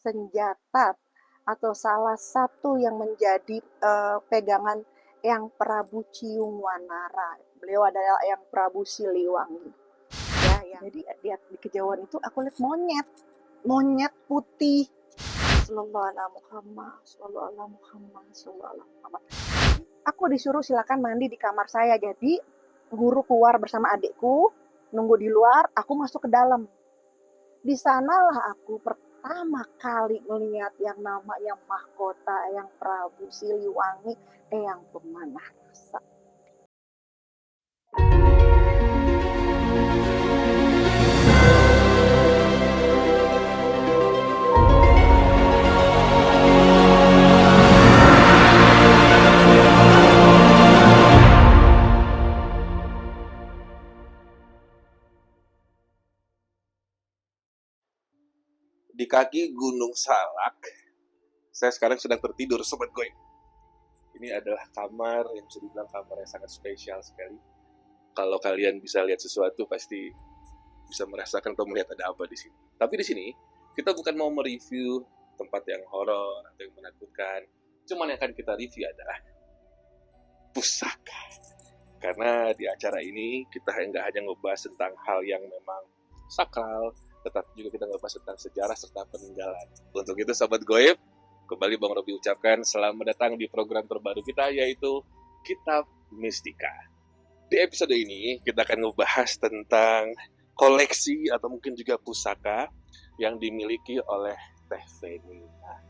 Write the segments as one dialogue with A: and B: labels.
A: senjata atau salah satu yang menjadi pegangan Eyang Prabu Ciungwanara. Beliau adalah Eyang Prabu Siliwangi. Ya, jadi di kejauhan itu aku lihat monyet putih. Sallallahu alaihi Muhammad, sallallahu alaihi Muhammad, sallallahu alaihi Muhammad. Aku disuruh silakan mandi di kamar saya. Jadi guru keluar bersama adikku, nunggu di luar, aku masuk ke dalam. Di sanalah aku pertama kali melihat yang namanya mahkota Eyang Prabu Siliwangi, Eyang Pemanah Rasa.
B: Di kaki Gunung Salak, saya sekarang sedang tertidur, Sobat Goib. Ini adalah kamar yang bisa dibilang kamar yang sangat spesial sekali. Kalau kalian bisa lihat sesuatu, pasti bisa merasakan atau melihat ada apa di sini. Tapi di sini, kita bukan mau mereview tempat yang horor atau yang menakutkan. Cuman yang akan kita review adalah pusaka. Karena di acara ini, kita nggak hanya ngebahas tentang hal yang memang sakral, tetapi juga kita ngebahas tentang sejarah serta peninggalan. Untuk itu, Sobat Goib, kembali Bang Robi ucapkan selamat datang di program terbaru kita, yaitu Kitab Mistika. Di episode ini, kita akan ngebahas tentang koleksi atau mungkin juga pusaka yang dimiliki oleh Teh Feni. Nah,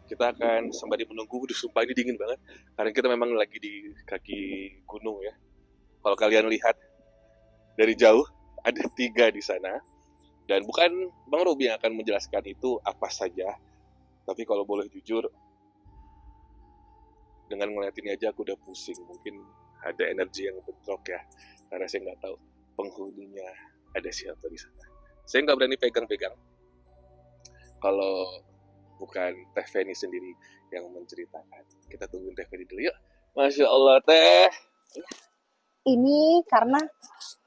B: kita akan sembari menunggu, sumpah ini dingin banget, karena kita memang lagi di kaki gunung ya. Kalau kalian lihat dari jauh, ada 3 di sana. Dan bukan Bang Robi yang akan menjelaskan itu apa saja. Tapi kalau boleh jujur, dengan ngeliat ini aja aku udah pusing. Mungkin ada energi yang bentrok ya. Karena saya nggak tahu penghuninya ada siapa di sana. Saya nggak berani pegang-pegang. Kalau bukan Teh Feni sendiri yang menceritakan. Kita tungguin Teh Feni dulu yuk. Masya Allah Teh.
A: Ini karena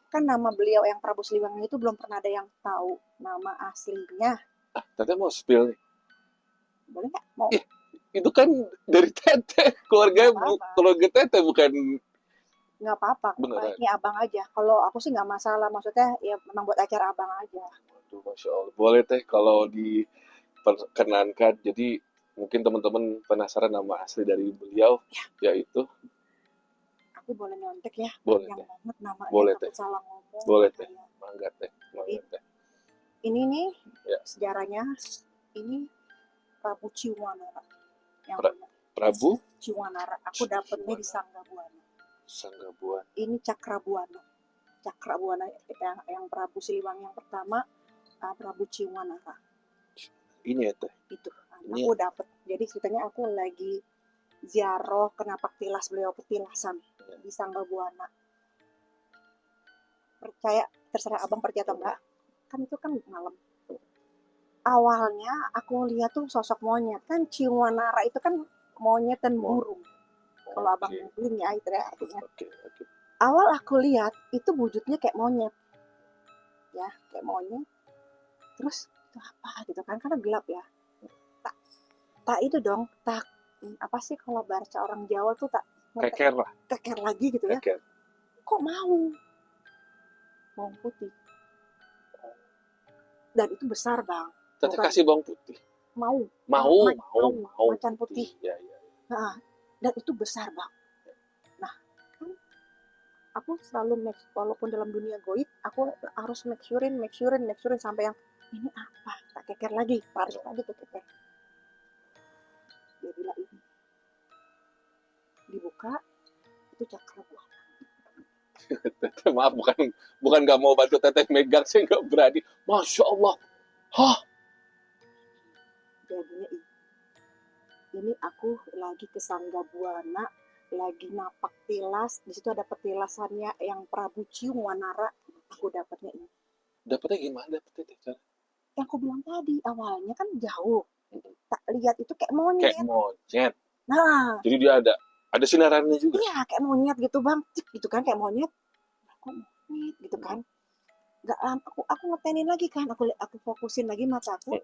A: kan nama beliau Eyang Prabu Siliwangi itu belum pernah ada yang tahu nama aslinya.
B: Teteh mau spill nih.
A: Boleh nggak? Mau?
B: Itu kan dari Teteh, keluarga Teteh bukan.
A: Nggak apa-apa, baiknya abang aja. Kalau aku sih nggak masalah, maksudnya ya memang buat acara abang aja.
B: Waduh, Masya Allah. Boleh Teh kalau diperkenankan. Jadi mungkin teman-teman penasaran nama asli dari beliau, yaitu.
A: Aku boleh nyontek ya?
B: Boleh
A: yang
B: Teh.
A: banget namanya,
B: boleh
A: Teh. Salah ngomong.
B: Boleh Teh. Mangga Teh.
A: Ini nih
B: ya.
A: Sejarahnya, ini Prabu Ciungwanara.
B: Prabu
A: Ciungwanara. Aku dapetnya di Sanggabuana. Ini Cakrabuana. Cakrabuana yang Prabu Siliwangi yang pertama, Prabu Ciungwanara.
B: Ini ya Teh.
A: Itu. Aku dapet. Jadi ceritanya aku lagi ziarah kena petilas beliau, petilasan di Sanggabuana. Percaya, terserah abang percaya atau enggak, kan itu kan malam. Awalnya aku lihat tuh sosok monyet, kan Ciungwanara itu kan monyet dan burung. Kalau abang googling ya itu ya artinya. Awal aku lihat itu wujudnya kayak monyet, ya kayak monyet. Terus itu apa gitu kan, karena gelap ya. Tak itu dong, tak apa sih kalau bahasa orang Jawa tuh tak keker lagi gitu ya. Kok mau bawang putih, dan itu besar bang.
B: Teteh kasih bawang putih.
A: Mau macan putih.
B: Ya.
A: Nah, dan itu besar bang. Nah, kan aku selalu walaupun dalam dunia goib, aku harus make surein sampai yang ini apa, tak keker lagi, tarik lagi tuh keker. Dia bilang ini dibuka, itu Cakrabuana.
B: Teteh maaf, bukan nggak mau bantu Teteh megang, saya nggak berani. Masya Allah. Hah?
A: Jadinya ini aku lagi ke Sanggabuana, lagi napak tilas, di situ ada petilasannya yang Prabu Ciungwanara. Aku dapatnya ini.
B: Dapatnya gimana dapetnya?
A: Yang aku bilang tadi, awalnya kan jauh. Tak lihat itu kayak monyet. Nah,
B: jadi dia ada sinarannya juga.
A: Iya, kayak monyet gitu bang, gitu kan, kayak monyet. Kok monyet gitu kan? Nggak lama, aku ngetenin lagi kan, aku fokusin lagi mata aku.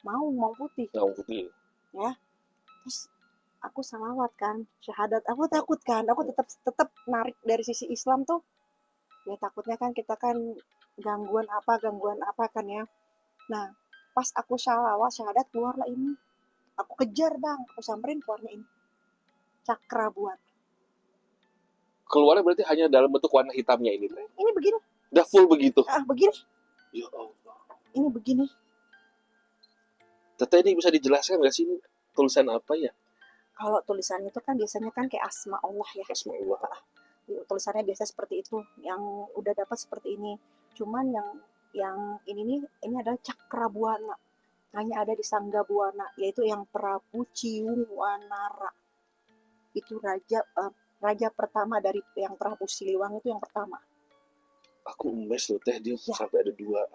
A: mau putih
B: Ngawang putih.
A: ya. Terus aku salawat kan, syahadat. Aku takut kan, aku tetap narik dari sisi Islam tuh. Ya takutnya kan kita kan gangguan apa kan ya. Nah, pas aku salawat syahadat keluarlah ini. Aku kejar bang, aku samperin keluarnya ini. Cakrabuana.
B: Keluarnya berarti hanya dalam bentuk warna hitamnya ini.
A: Ini begini.
B: Udah full begitu.
A: Begini.
B: Ya Allah.
A: Ini begini.
B: Teteh ini bisa dijelaskan nggak sih ini tulisan apa ya?
A: Kalau tulisan itu kan biasanya kan kayak asma Allah ya.
B: Asma Allah.
A: Tulisannya biasa seperti itu. Yang udah dapat seperti ini. Cuman yang ini adalah Cakrabuana. Hanya ada di Sangga Buana, yaitu yang Prabu Ciungwanara. Itu raja pertama dari yang Prabu Siliwangi, itu yang pertama.
B: Aku emes loh teh, dia
A: Ya.
B: sampai ada 2.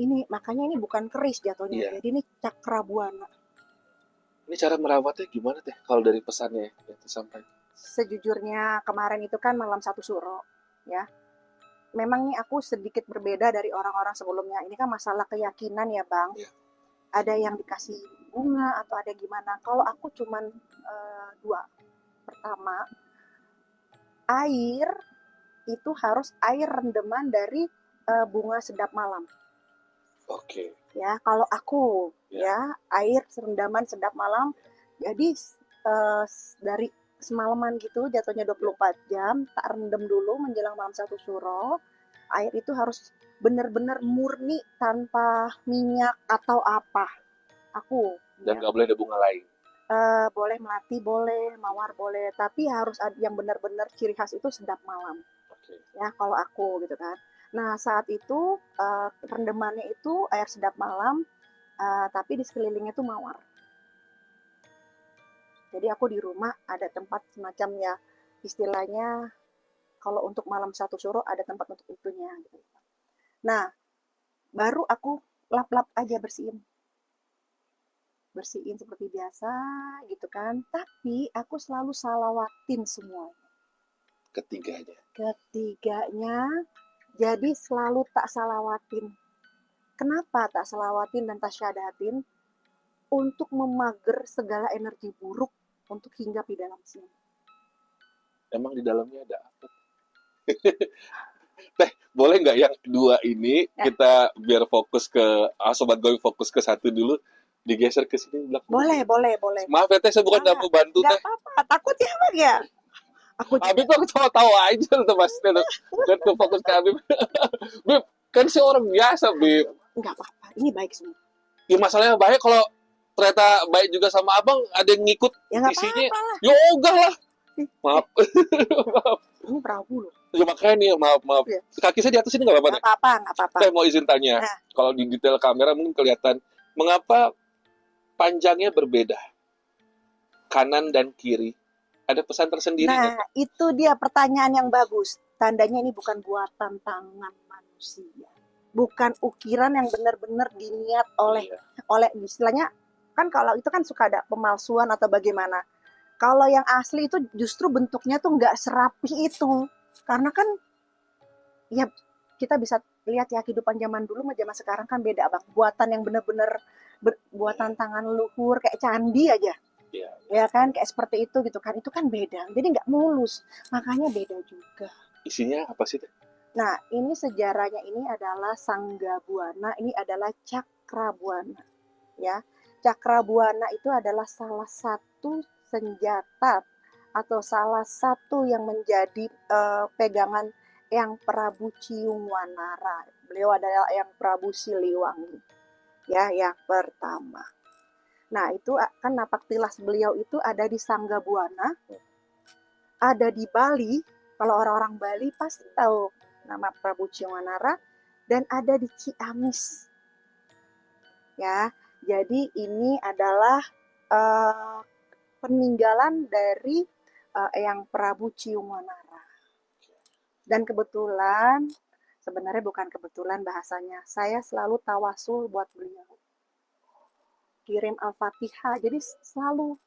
A: Ini makanya ini bukan keris jatuhnya,
B: Iya.
A: jadi ini Cakrabuana.
B: Ini cara merawatnya gimana teh? Kalau dari pesannya yang disampaikan?
A: Sejujurnya kemarin itu kan malam satu suro, ya. Memang nih aku sedikit berbeda dari orang-orang sebelumnya. Ini kan masalah keyakinan ya bang.
B: Iya.
A: Ada yang dikasih bunga atau ada gimana. Kalau aku cuman 2. Pertama, air itu harus air rendeman dari bunga sedap malam.
B: Oke.
A: Ya, kalau aku ya air rendaman sedap malam. Jadi dari semalaman gitu jatuhnya 24 jam tak rendam dulu menjelang malam satu suro. Air itu harus benar-benar murni tanpa minyak atau apa. Aku
B: Dan nggak boleh ada bunga lain.
A: boleh melati, boleh mawar, boleh, tapi harus ada yang benar-benar ciri khas itu sedap malam.
B: Oke.
A: Ya kalau aku gitu kan. Nah saat itu rendemannya itu air sedap malam, tapi di sekelilingnya itu mawar. Jadi aku di rumah ada tempat semacam ya istilahnya kalau untuk malam satu suro ada tempat untuk itunya. Gitu. Nah baru aku lap-lap aja bersihin seperti biasa gitu kan. Tapi aku selalu salawatin semua. Ketiganya jadi selalu tak salawatin. Kenapa tak salawatin dan tak syahadatin? Untuk memager segala energi buruk untuk hinggap di dalam sini.
B: Emang di dalamnya ada apa? Teh, boleh nggak yang 2 ini kita biar fokus ke Sobat Goy fokus ke 1 dulu, digeser ke sini belakang.
A: Boleh.
B: Maaf ya teh, saya bukan nggak mau bantu
A: Nggak
B: teh.
A: apa-apa, takut ya bang ya.
B: Habib aku tawa-tawa aja tuh mas, kan tuh fokus ke Habib. Bib, kan si orang biasa Bib.
A: Nggak apa-apa, ini baik semua.
B: Ya masalahnya baik kalau ternyata baik juga sama abang, ada yang ngikut
A: Ya nggak
B: isinya.
A: apa-apa lah.
B: Ya ogah lah. Maaf.
A: Ini Prabu loh.
B: Ya makanya nih, maaf.
A: Ya.
B: Kaki saya di atas ini nggak apa-apa
A: Nggak apa-apa.
B: Saya mau izin tanya.
A: Nah.
B: Kalau di detail kamera mungkin kelihatan. Mengapa panjangnya berbeda? Kanan dan kiri. Ada pesan tersendiri.
A: Nah, itu dia pertanyaan yang bagus. Tandanya ini bukan buatan tangan manusia. Bukan ukiran yang benar-benar diniat oleh istilahnya kan kalau itu kan suka ada pemalsuan atau bagaimana. Kalau yang asli itu justru bentuknya tuh nggak serapi itu. Karena kan ya kita bisa lihat ya kehidupan zaman dulu sama zaman sekarang kan beda bang. Buatan yang benar-benar buatan tangan leluhur kayak candi aja. Ya kan kayak seperti itu gitu kan. Itu kan beda. Jadi nggak mulus. Makanya beda juga.
B: Isinya apa sih?
A: Nah, ini sejarahnya ini adalah Sangga Buana, ini adalah Cakrabuana. Ya. Cakrabuana itu adalah salah satu senjata atau salah satu yang menjadi pegangan yang Prabu Ciungwanara. Beliau adalah yang Prabu Siliwangi. Ya, yang pertama. Nah, itu kan napak tilas beliau itu ada di Sangga Buana, ada di Bali. Kalau orang-orang Bali pasti tahu nama Prabu Ciungwanara, dan ada di Ciamis. Ya, jadi ini adalah peninggalan dari yang Prabu Ciungwanara. Dan kebetulan, sebenarnya bukan kebetulan bahasanya, saya selalu tawasul buat beliau. Kirim Al-Fatihah, jadi selalu.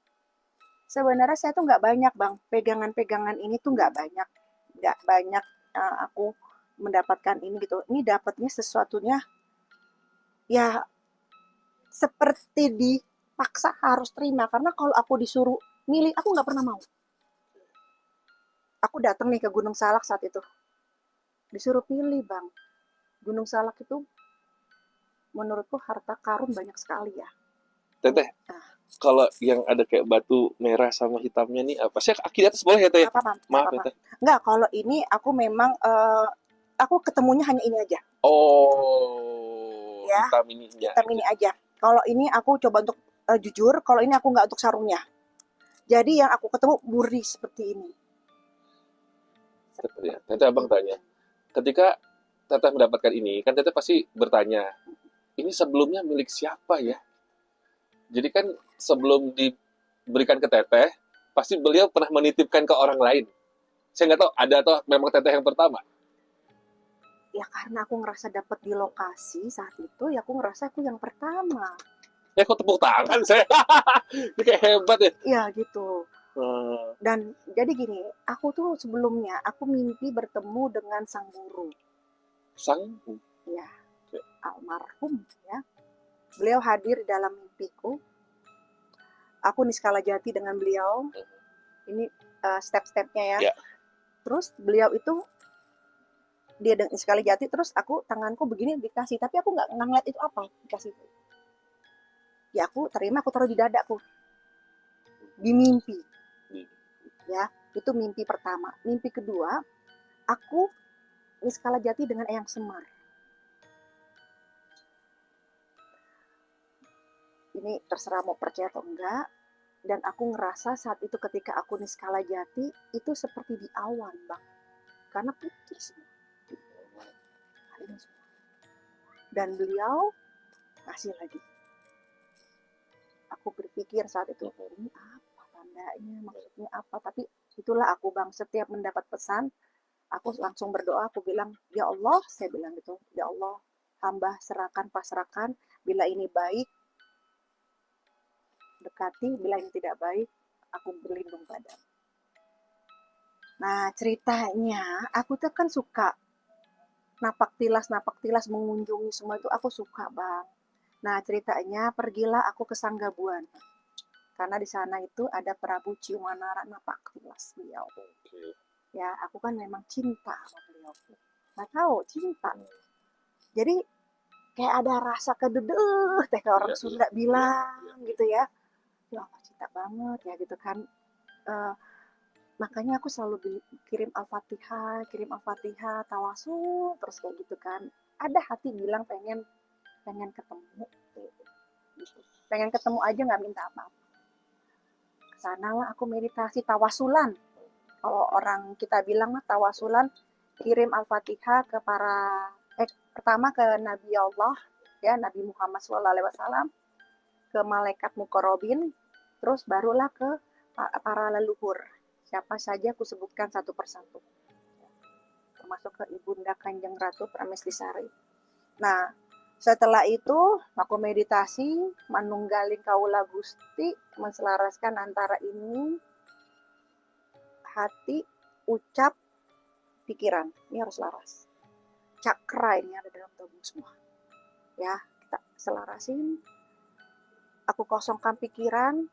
A: Sebenarnya saya tuh nggak banyak bang, pegangan-pegangan ini tuh nggak banyak aku mendapatkan ini gitu. Ini dapatnya sesuatunya ya seperti dipaksa harus terima. Karena kalau aku disuruh milih, aku nggak pernah mau. Aku datang nih ke Gunung Salak saat itu. Disuruh pilih, Bang. Gunung Salak itu menurutku harta karun banyak sekali ya.
B: Teteh,
A: Nah,
B: kalau yang ada kayak batu merah sama hitamnya nih apa sih? Kaki di atas boleh ya Teh?
A: apa-apa,
B: Maaf ya
A: apa-apa.
B: Teh.
A: Enggak, kalau ini aku memang aku ketemunya hanya ini aja.
B: Oh,
A: Ya,
B: hitam ininya
A: hitam
B: aja.
A: ini aja. Kalau ini aku coba untuk jujur, kalau ini aku nggak untuk sarungnya. Jadi yang aku ketemu murni seperti ini.
B: Teteh, ya. Teteh abang tanya, ketika Teteh mendapatkan ini, kan Teteh pasti bertanya, ini sebelumnya milik siapa ya? Jadi kan sebelum diberikan ke Teteh, pasti beliau pernah menitipkan ke orang lain. Saya nggak tahu ada atau memang Teteh yang pertama.
A: Ya karena aku ngerasa dapat di lokasi saat itu, ya aku ngerasa aku yang pertama.
B: Ya kok tepuk tangan saya. Ini kayak hebat ya.
A: Ya gitu.
B: Hmm,
A: Dan jadi gini, aku tuh sebelumnya aku mimpi bertemu dengan sang guru,
B: sang
A: ya almarhum ya. Beliau hadir dalam mimpiku. Aku niskala jati dengan beliau. Ini step-stepnya ya.
B: ya.
A: Terus beliau itu dia dengan niskala jati, terus aku tanganku begini dikasih, tapi aku nggak ngeliat itu apa dikasih. Ya aku terima, aku taruh di dadaku di mimpi. Ya, itu mimpi pertama. Mimpi kedua, aku niskala jati dengan Eyang Semar. Ini terserah mau percaya atau enggak. Dan aku ngerasa saat itu ketika aku niskala jati, itu seperti di awan, Bang. Karena putih semua. Dan beliau ngasih lagi. Aku berpikir saat itu, ini apa tandanya, maksudnya apa. Tapi itulah aku, Bang. Setiap mendapat pesan, aku langsung berdoa, aku bilang, ya Allah, saya bilang gitu, ya Allah, hamba serahkan, pasrahkan, bila ini baik, dekati, bila ini tidak baik, aku berlindung padamu. Nah, ceritanya, aku tuh kan suka napak tilas mengunjungi semua itu aku suka, Bang. Nah, ceritanya pergilah aku ke Sanggabuan. Karena di sana itu ada Prabu Ciwanara napak tilas beliau. Ya, aku kan memang cinta sama beliau. Nggak tahu, cinta. Jadi kayak ada rasa kededeh teh kayak orang Sunda bilang gitu ya. Ya Allah cinta banget ya gitu kan. Eh, makanya aku selalu kirim Al-Fatihah, tawasul terus kayak gitu kan. Ada hati bilang pengen pengen ketemu gitu. Pengen ketemu aja nggak minta apa-apa. Kesana lah aku meditasi tawasulan. Kalau orang kita bilang mah tawasulan, kirim Al-Fatihah ke pertama ke Nabi Allah ya, Nabi Muhammad SAW, ke malaikat mukorobin, terus barulah ke para leluhur. Siapa saja aku sebutkan satu persatu. Termasuk ke Ibunda Kanjeng Ratu Pramestisari. Nah, setelah itu aku meditasi, manunggaling kaula Gusti, menselaraskan antara ini hati, ucap, pikiran. Ini harus laras. Cakra ini ada dalam tubuh semua. Ya, kita selarasin. Aku kosongkan pikiran,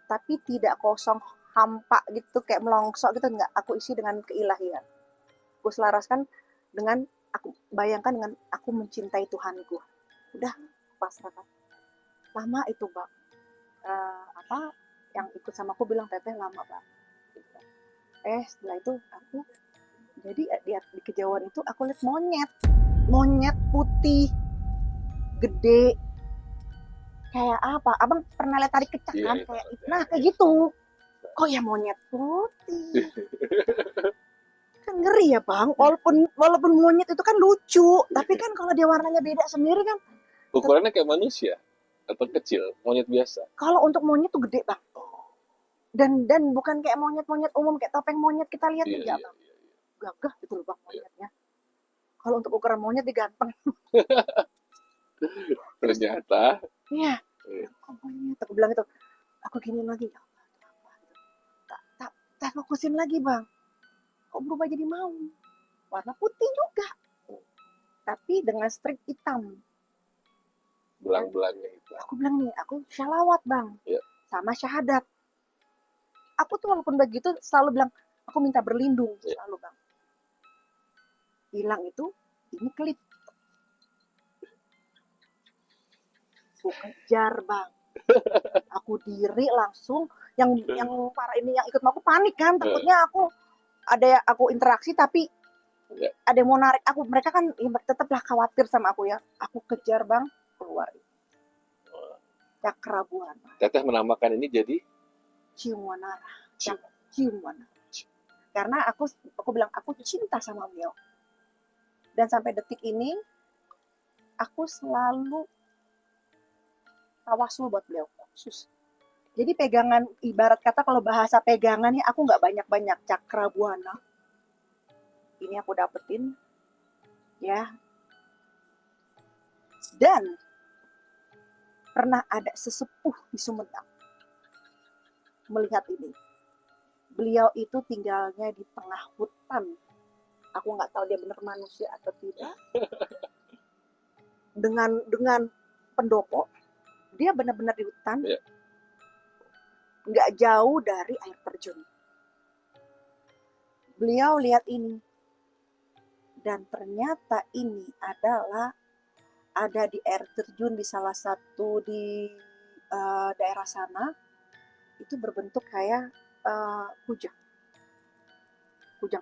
A: tapi tidak kosong hampa gitu kayak melongsok gitu, enggak. Aku isi dengan keilahian. Aku selaraskan dengan, aku bayangkan dengan aku mencintai Tuhanku. Udah pasrahkan. Lama itu, Bang. Apa yang ikut sama aku bilang, Teteh lama, Bang. Setelah itu aku jadi di kejauhan itu aku lihat monyet putih gede kayak apa, abang pernah lihat tarik kecak kan, kayak nah kayak gitu. Oh ya monyet putih kan ngeri ya bang, walaupun monyet itu kan lucu, tapi kan kalau dia warnanya beda sendiri kan.
B: Ukurannya kayak manusia atau kecil, monyet biasa.
A: Kalau untuk monyet tuh gede bang, dan bukan kayak monyet umum kayak topeng monyet kita lihat enggak bang, gagah gitu loh bang monyetnya. Kalau untuk ukuran monyet diganteng.
B: Ternyata
A: Iya, aku bilang itu, aku gini lagi, tak fokusin lagi bang, kok berubah jadi mau warna putih juga, tapi dengan strip hitam.
B: belang-belangnya itu.
A: Aku bilang nih, aku syalawat bang,
B: Iya.
A: sama syahadat. Aku tuh walaupun begitu selalu bilang, aku minta berlindung
B: Iya.
A: selalu bang. Hilang itu, ini klip. Aku kejar bang. Aku diri langsung, yang para ini yang ikut aku panik kan, takutnya aku interaksi tapi
B: Iya.
A: ada yang mau narik aku. Mereka kan tetaplah khawatir sama aku ya. Aku kejar bang, keluar. Cakra Buana.
B: Teteh menamakan ini jadi
A: Cium Wanara. Cium Wanara. Karena aku bilang aku cinta sama beliau. Dan sampai detik ini aku selalu tawasul buat beliau khusus. Jadi pegangan, ibarat kata kalau bahasa pegangannya aku nggak banyak-banyak. Cakra Buana. Ini aku dapetin. Ya. Dan pernah ada sesepuh di Sumedang melihat ini. Beliau itu tinggalnya di tengah hutan. Aku nggak tahu dia benar manusia atau tidak. Dengan pendopo, dia benar-benar di hutan,
B: Iya.
A: nggak jauh dari air terjun. Beliau lihat ini, dan ternyata ini adalah ada di air terjun di salah satu di daerah sana, itu berbentuk kayak kujang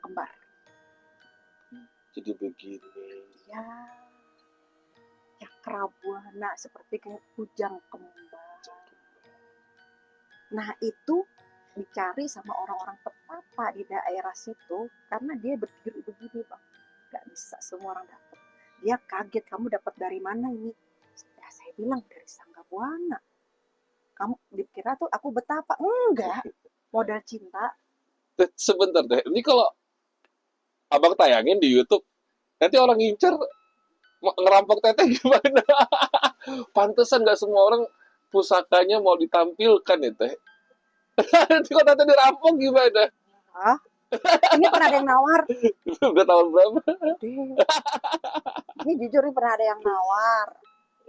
A: kembar.
B: jadi begini.
A: Ya, Cakra Buana seperti kayak kujang kembar. Nah itu dicari sama orang-orang petapa di daerah situ karena dia berdiri begini bang, nggak bisa semua orang dapat. Dia kaget, kamu dapat dari mana ini? Ya, saya bilang dari Sangga Buana. Kamu dikira tuh aku betapa? Enggak, modal cinta.
B: Sebentar deh, ini kalau abang tayangin di YouTube, nanti orang ngincer ngerampok teteh gimana? Pantesan nggak semua orang pusakanya mau ditampilkan ya teh. Nanti kalau teteh dirampok gimana?
A: Hah? Ini pernah ada yang nawar.
B: Udah tahun berapa?
A: Ini jujur ini pernah ada yang nawar.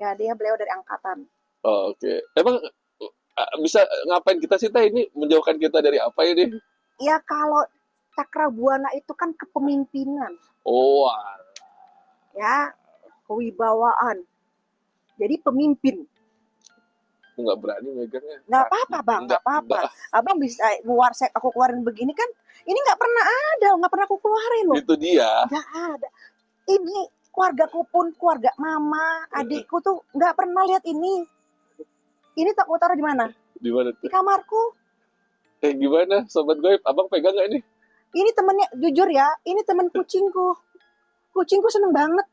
A: Ya beliau dari angkatan.
B: Oh, oke. Emang bisa ngapain kita sih teh ini? Menjauhkan kita dari apa ini?
A: Ya kalau Cakra Buana itu kan kepemimpinan.
B: Oh,
A: Ya, kewibawaan. Jadi pemimpin.
B: aku nggak berani megangnya.
A: Nggak apa-apa bang, nggak apa-apa. Abang bisa aku keluarin begini kan, ini nggak pernah ada, nggak pernah aku keluarin loh.
B: Itu dia.
A: Nggak ada. Ini keluargaku pun, keluarga mama, adikku tuh nggak pernah lihat ini. Ini tak taruh di mana?
B: Di mana
A: Di
B: tuh?
A: kamarku.
B: Gimana, sobat goib? Abang pegang nggak ini?
A: Ini temennya, jujur ya, ini temen kucingku. Kucingku seneng banget.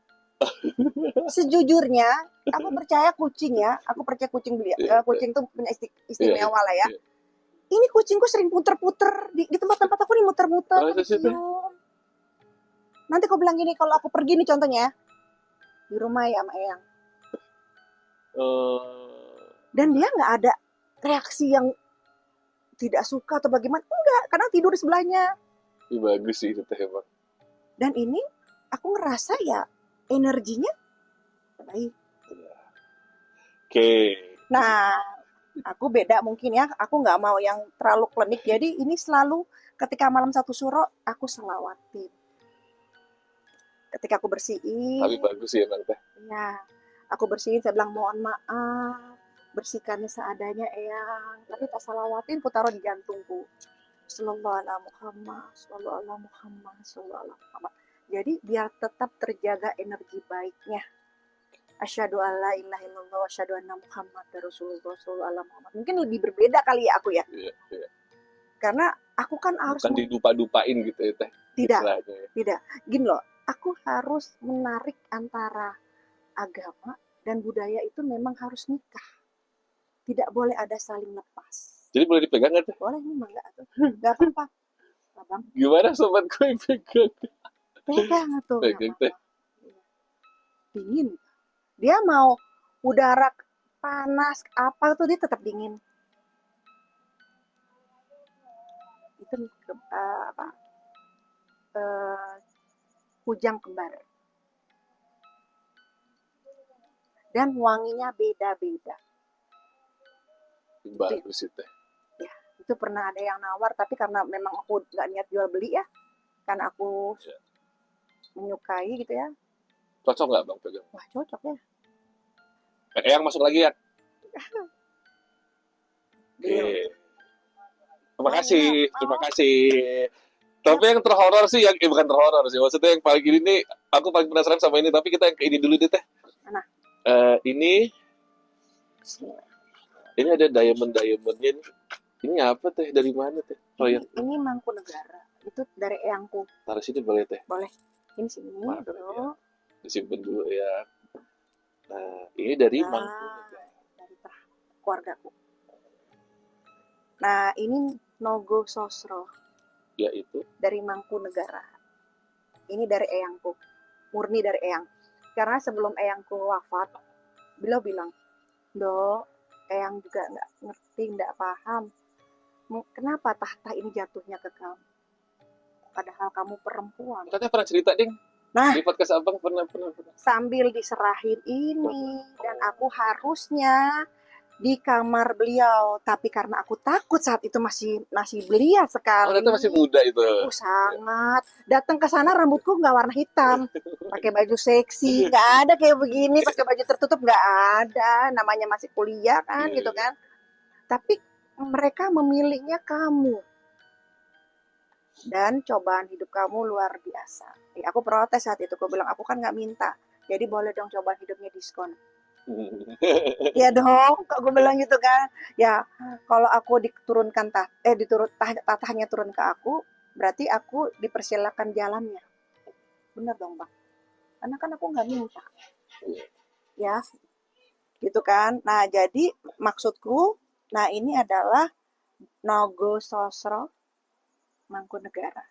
A: Sejujurnya, aku percaya kucing ya. Aku percaya kucing kucing tuh punya istimewa lah ya. Ini kucingku sering puter-puter di tempat-tempat aku nih, muter-muter, cium. Nanti kau bilang gini, kalau aku pergi nih contohnya di rumah ya sama Eyang. Dan dia nggak ada reaksi yang tidak suka atau bagaimana, enggak, karena tidur di sebelahnya.
B: Bagus sih itu teh bang.
A: Dan ini aku ngerasa ya energinya baik.
B: Oke.
A: Nah, aku beda mungkin ya. Aku nggak mau yang terlalu klinik. Jadi ini selalu ketika malam satu suro aku selawatin. Ketika aku bersihin.
B: Tapi bagus sih emang teh.
A: Ya, aku bersihin. Saya bilang mohon maaf. Bersihkannya seadanya Eyang. Tapi tak salawatin, ku taruh di jantungku. Sallallahu ala Muhammad, sallallahu ala Muhammad, sallallahu ala Muhammad. Jadi biar tetap terjaga energi baiknya. Asyhadu alla ilaha illallah wa asyhadu anna Muhammadar Rasulullah sallallahu alaihi Muhammad. Mungkin lebih berbeda kali ya aku ya.
B: Iya.
A: Karena aku kan harus
B: bukan didupa-dupain gitu ya teh.
A: Tidak. Gini loh, aku harus menarik antara agama dan budaya itu memang harus nikah. Tidak boleh ada saling lepas.
B: Jadi boleh dipegang nggak teh?
A: Boleh nih enggak tuh. Enggak apa-apa. Abang.
B: Gimana sobat gue pegang?
A: Pegang tuh.
B: Pegang teh.
A: Dingin. Dia mau udara panas apa tuh dia tetap dingin. Itu kujang kembar. dan wanginya beda-beda.
B: Bagus itu.
A: Ya, itu pernah ada yang nawar, tapi karena memang aku nggak niat jual beli ya, karena aku menyukai gitu ya.
B: Cocok nggak Bang pegang?
A: Wah, cocok ya.
B: Yang masuk lagi ya. Oke. Terima kasih. Tapi yang terhoror sih, yang bukan terhoror sih, maksudnya yang paling ini nih, aku paling penasaran sama ini. Tapi kita yang ke ini dulu deh teh.
A: Mana?
B: Ini ada diamondnya. Ini apa teh? Dari mana teh?
A: Ini Mangkunegara. Itu dari eyangku.
B: Taruh sini boleh teh?
A: Boleh. Ini sini.
B: Ya. Disimpan dulu ya. Nah, ini dari Mangkunegara.
A: Dari keluargaku. Nah, ini Nogo Sosro.
B: Yaitu?
A: Dari Mangkunegara. Ini dari eyangku. Murni dari eyang. Karena sebelum eyangku wafat, beliau bilang, "Dok, eyang juga nggak ngerti, nggak paham. Kenapa tahta ini jatuhnya ke kamu? Padahal kamu perempuan."
B: Katanya pernah cerita, Ding.
A: Nah,
B: di podcast Abang pernah.
A: Sambil diserahin ini, dan aku harusnya di kamar beliau, tapi karena aku takut saat itu masih belia sekali.
B: Oh, itu masih muda itu.
A: Sangat. Datang ke sana rambutku nggak warna hitam, pakai baju seksi, nggak ada kayak begini, pakai baju tertutup nggak ada. Namanya masih kuliah kan, gitu kan. Tapi mereka memilihnya kamu. Dan cobaan hidup kamu luar biasa. Aku protes saat itu, aku bilang aku kan nggak minta, jadi boleh dong cobaan hidupnya diskon. Ya dong, kok gue bilang gitu kan. Ya, kalau aku diturunkan tatahnya turun ke aku, berarti aku dipersilakan jalannya. Bener dong Bang, karena kan aku nggak minta. Ya, gitu kan. Nah, jadi maksudku, nah ini adalah Nogo Sosro Mangkunegara.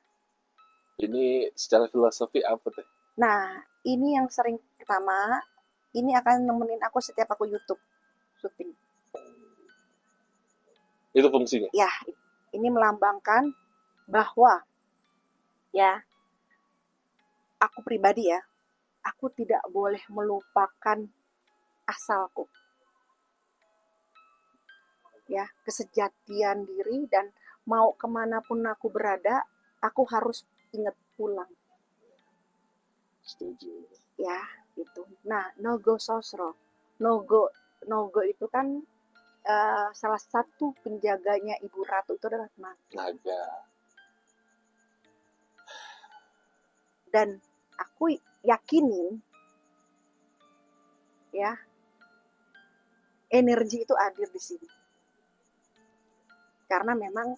B: Ini secara filosofi apa teh?
A: Nah, ini yang sering pertama, ini akan nemenin aku setiap aku YouTube syuting.
B: Itu fungsinya?
A: Ya, ini melambangkan bahwa ya, aku pribadi ya, aku tidak boleh melupakan asalku. Ya, kesejatian diri, dan mau kemanapun aku berada, aku harus ingat pulang.
B: Setuju.
A: Ya, itu. Nah, Nogo Sosro. Nogo itu kan salah satu penjaganya Ibu Ratu itu adalah naga. Dan aku yakinin ya, energi itu hadir di sini. Karena memang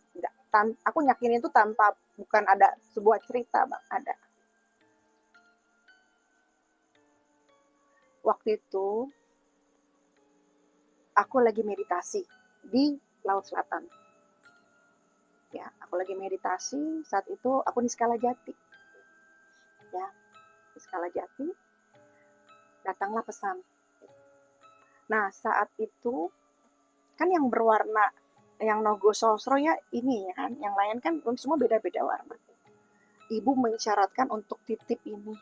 A: aku yakinin itu bukan ada sebuah cerita, Bang, ada. Waktu itu aku lagi meditasi di Laut Selatan. Ya, aku lagi meditasi, saat itu aku di Skala Jati. Ya, di Skala Jati datanglah pesan. Nah, saat itu kan yang berwarna, yang Nogo Sosro ya ini ya kan, yang lain kan semua beda-beda warna. Ibu mengisyaratkan untuk titip ini.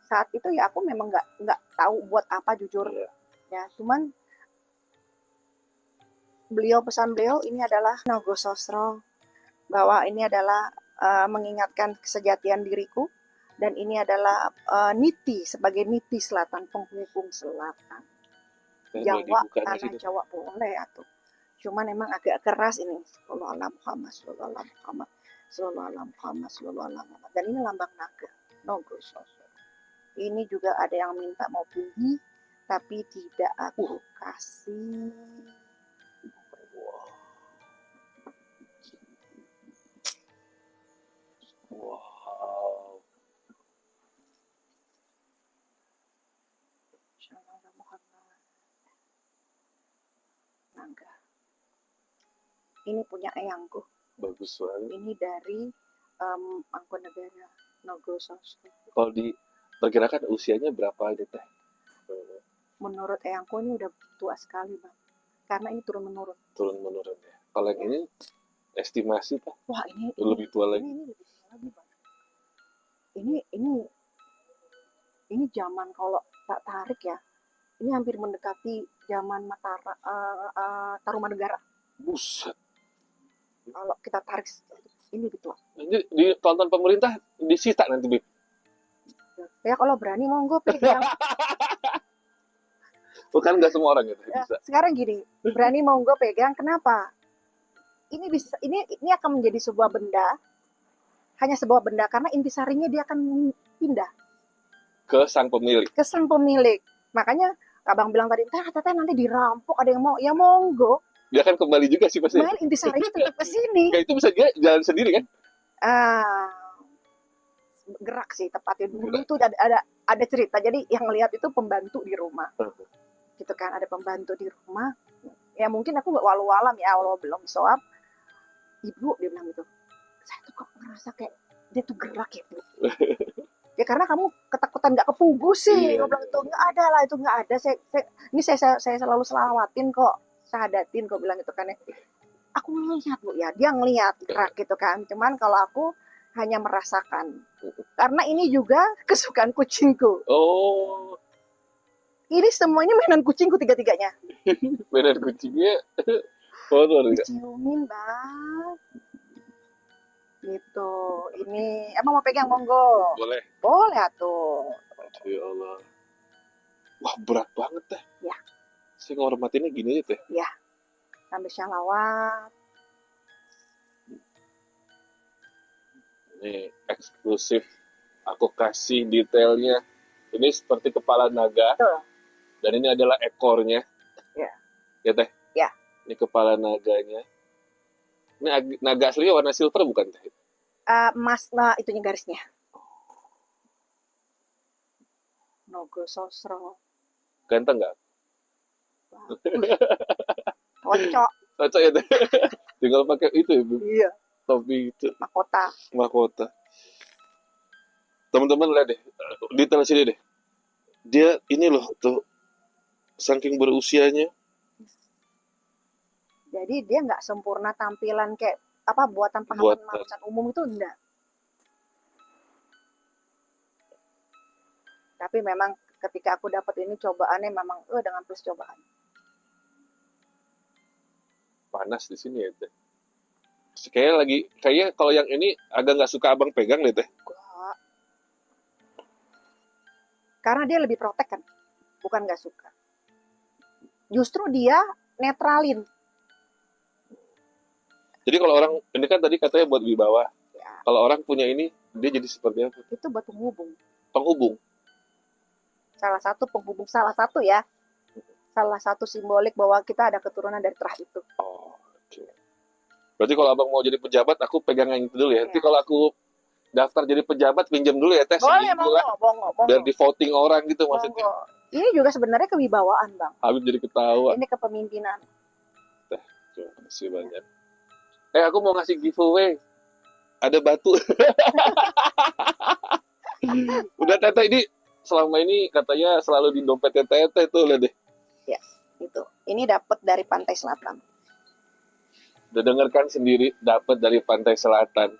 A: Saat itu ya aku memang nggak tahu buat apa jujur. Ya, cuman pesan beliau ini adalah Nogo Sosro, bahwa ini adalah mengingatkan kesejatian diriku, dan ini adalah niti, sebagai niti selatan, penghubung selatan. Jawa, tanah Jawa boleh atau cuman emang agak keras ini. Sallallahu alaihi Muhammad, sallallahu alaihi Muhammad, sallallahu alaihi Muhammad, sallallahu alaihi Muhammad. Dan ini lambang naga, Nogo Sosro. Ini juga ada yang minta mau beli, tapi tidak aku kasih.
B: Wow.
A: Naga. Ini punya eyangku.
B: Bagus banget.
A: Ini dari Mangkunegara, Nogo Sosro.
B: Kalau diperkirakan usianya berapa ini teh?
A: Menurut eyangku ini udah tua sekali, Bang. Karena ini turun menurun.
B: Turun menurun ya. Kalau yang ini estimasi teh?
A: Wah, ini
B: lebih tua lagi.
A: Ini lebih tua lagi, Bang. ini zaman kalau tak tarik ya, ini hampir mendekati zaman Tarumanegara.
B: Buset.
A: Kalau kita tarik ini gitu.
B: Nanti ditonton pemerintah disita nanti, Bib.
A: Ya kalau berani monggo pegang.
B: Bukan nggak semua orang gitu
A: Ya,
B: bisa.
A: sekarang gini, berani monggo pegang. Kenapa? Ini bisa, ini akan menjadi sebuah benda, hanya sebuah benda karena intisarinya dia akan pindah
B: Ke sang pemilik.
A: ke sang pemilik. Makanya abang bilang tadi, teteh nanti dirampok, ada yang mau, ya monggo.
B: Dia kan kembali juga sih pasti.
A: Kembali intisarinya tetap ke sini.
B: Kayak itu bisa dia jalan sendiri kan?
A: Gerak sih tepatnya. Dulu tuh ada cerita. Jadi yang lihat itu pembantu di rumah. Gitu kan, ada pembantu di rumah. Ya mungkin aku nggak walau-walam ya, walau belum soal. Ibu, dia bilang gitu. Saya tuh kok ngerasa kayak dia tuh gerak ya, Bu. Ya karena kamu ketakutan nggak kepugu sih. Gue bilang itu nggak ada lah, itu nggak ada. Saya selalu selawatin kok, sahadatin kok bilang gitu kan ya. Aku ngelihat Bu ya, dia ngelihat gerak gitu kan. Cuman kalau aku hanya merasakan. Karena ini juga kesukaan kucingku.
B: Oh.
A: Ini semuanya mainan kucingku tiga-tiganya.
B: Mainan kucingnya horor ya?
A: Diciumin, Bang. Gitu. Ini emang mau pegang monggo?
B: Boleh.
A: Boleh atuh.
B: Ya Allah. Wah, berat banget teh.
A: Ya.
B: Saya ngehormatinnya gini aja teh.
A: Ya. Sambil syalawat.
B: Ini eksklusif. Aku kasih detailnya. Ini seperti kepala naga.
A: Betul.
B: Dan ini adalah ekornya.
A: Ya.
B: Ya teh?
A: Ya.
B: Ini kepala naganya. Ini naga aslinya warna silver bukan teh?
A: Emas, nah itunya garisnya. Nogo sosro.
B: Ganteng nggak?
A: Cocok.
B: Cocok ya teh? Tinggal pakai itu ya, Bu?
A: Iya.
B: Topi itu.
A: Mahkota.
B: Teman-teman lihat deh. Detail sini deh. Dia ini loh tuh. Saking berusianya.
A: Jadi dia nggak sempurna tampilan kayak apa buatan manusia umum itu enggak. Tapi memang ketika aku dapat ini cobaannya memang dengan plus cobaan.
B: Panas di sini ya teh. Kayaknya kalau yang ini agak nggak suka abang pegang deh teh.
A: Karena dia lebih protek kan, bukan nggak suka. Justru dia netralin.
B: Jadi kalau orang, ini kan tadi katanya buat wibawa.
A: Ya.
B: Kalau orang punya ini, dia jadi seperti apa?
A: Itu buat penghubung.
B: Penghubung.
A: Salah satu ya. Salah satu simbolik bahwa kita ada keturunan dari terah itu.
B: Oh, oke. Berarti kalau abang mau jadi pejabat, aku pegang yang itu dulu ya.
A: Ya.
B: Nanti kalau aku daftar jadi pejabat, pinjam dulu ya teh.
A: Boleh, monggo.
B: Biar di voting orang gitu maksudnya.
A: Ini juga sebenarnya kewibawaan, Bang.
B: Habib jadi ketawa.
A: Ini kepemimpinan.
B: Terima kasih banyak. Aku mau ngasih giveaway. Ada batu. Udah teteh ini selama ini katanya selalu di dompetnya teteh tuh lihat deh.
A: Ya, itu. Ini dapat dari Pantai Selatan.
B: Udah dengarkan sendiri, dapat dari Pantai Selatan.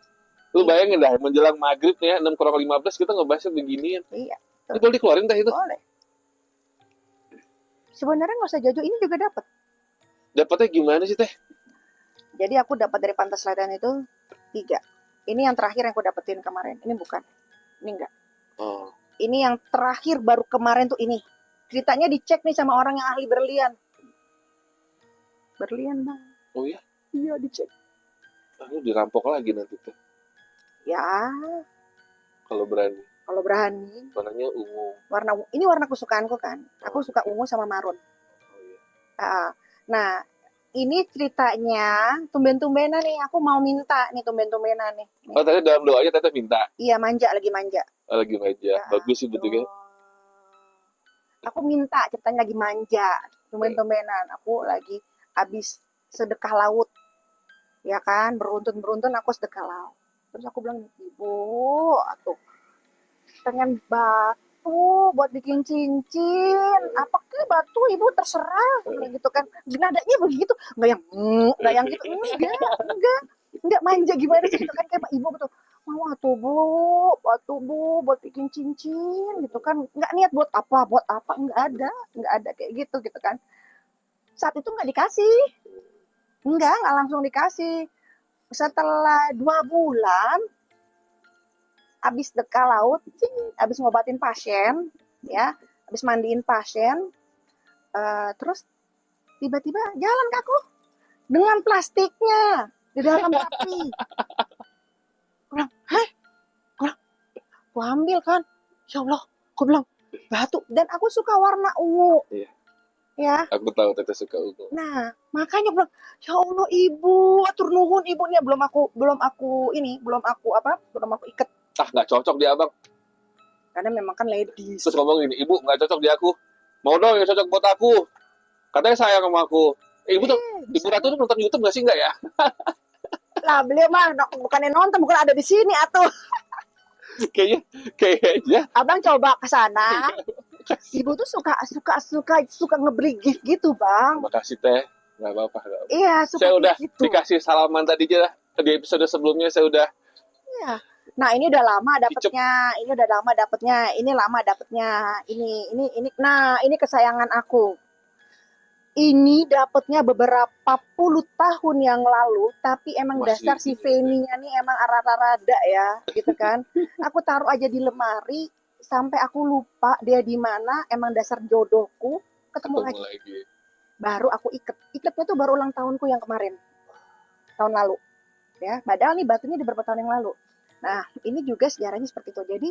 B: Lu bayangin dah, menjelang maghrib nih ya, 6:15 kita ngebahasnya beginian.
A: Iya.
B: Itu boleh dikeluarin teh itu?
A: Boleh. Sebenarnya nggak usah jauh, ini juga dapat.
B: Dapatnya gimana sih teh?
A: Jadi aku dapat dari Pantai Selatan itu 3. Ini yang terakhir yang aku dapetin kemarin. Ini bukan. Ini enggak.
B: Oh.
A: Ini yang terakhir baru kemarin tuh ini. Ceritanya dicek nih sama orang yang ahli berlian. Berlian, Bang.
B: Oh iya?
A: Iya, dicek.
B: Lu dirampok lagi nanti tuh.
A: Ya.
B: Kalau berani.
A: Warnanya
B: ungu.
A: Ini warna kesukaanku kan. Aku suka ungu sama marun.
B: Oh iya.
A: Nah, ini ceritanya tumben-tumbenan nih. Aku mau minta nih tumben-tumbenan nih.
B: Oh, tadi dalam doanya teteh minta.
A: Iya, lagi manja.
B: Oh, lagi manja. Bagus sih bentuknya.
A: Aku minta, ceritanya lagi manja. Tumben-tumbenan. Aku lagi habis sedekah laut. Ya kan, beruntun aku sedekah laut. Terus aku bilang, Ibu, atuh pengen batu buat bikin cincin. Apa ke batu Ibu terserah gitu kan. Nadanya begitu, enggak yang gitu. Enggak manja gimana sih gitu kan kayak Ibu betul. mau atuh bu, buat bikin cincin gitu kan, nggak niat buat apa, nggak ada kayak gitu kan. Saat itu nggak dikasih, nggak langsung dikasih. Setelah 2 bulan, habis deka laut, habis ngobatin pasien, ya, habis mandiin pasien, terus tiba-tiba jalan ke aku dengan plastiknya di dalam api. Kurang, hah? Kurang, aku ambil kan. Ya Allah, aku bilang batu. Dan aku suka warna ungu.
B: Iya.
A: Ya.
B: Aku tahu Teteh suka ungu.
A: Nah, makanya bilang, ya Allah ibu, atur nuhun ibunya, belum aku ikat.
B: Ah, nggak cocok di abang.
A: Karena memang kan ladies.
B: Terus ngomong gini, ibu nggak cocok di aku. Mau dong yang cocok buat aku. Katanya sayang sama aku. Ibu tuh, Ibu Ratu tuh nonton YouTube nggak sih, nggak ya?
A: Lah beliau mah bukannya nonton, bukan ada di sini atuh.
B: Kayaknya.
A: Abang coba ke sana. Ibu tuh suka ngebeli gift gitu, Bang.
B: Makasih Teh, nggak apa-apa.
A: Iya, suka
B: saya udah
A: gitu.
B: dikasih salaman tadi aja di episode sebelumnya saya udah.
A: Iya. Nah, ini udah lama dapetnya. Ini lama dapetnya. Ini. Nah, ini kesayangan aku. Ini dapetnya beberapa puluh tahun yang lalu, tapi emang
B: Masih
A: dasar si Feni-nya nih emang rada-rada ya, gitu kan. Aku taruh aja di lemari sampai aku lupa dia di mana. Emang dasar jodohku ketemu lagi. Baru aku ikatnya tuh baru ulang tahunku yang kemarin, tahun lalu. Ya, padahal nih batunya di beberapa tahun yang lalu. Nah, ini juga sejarahnya seperti itu. Jadi,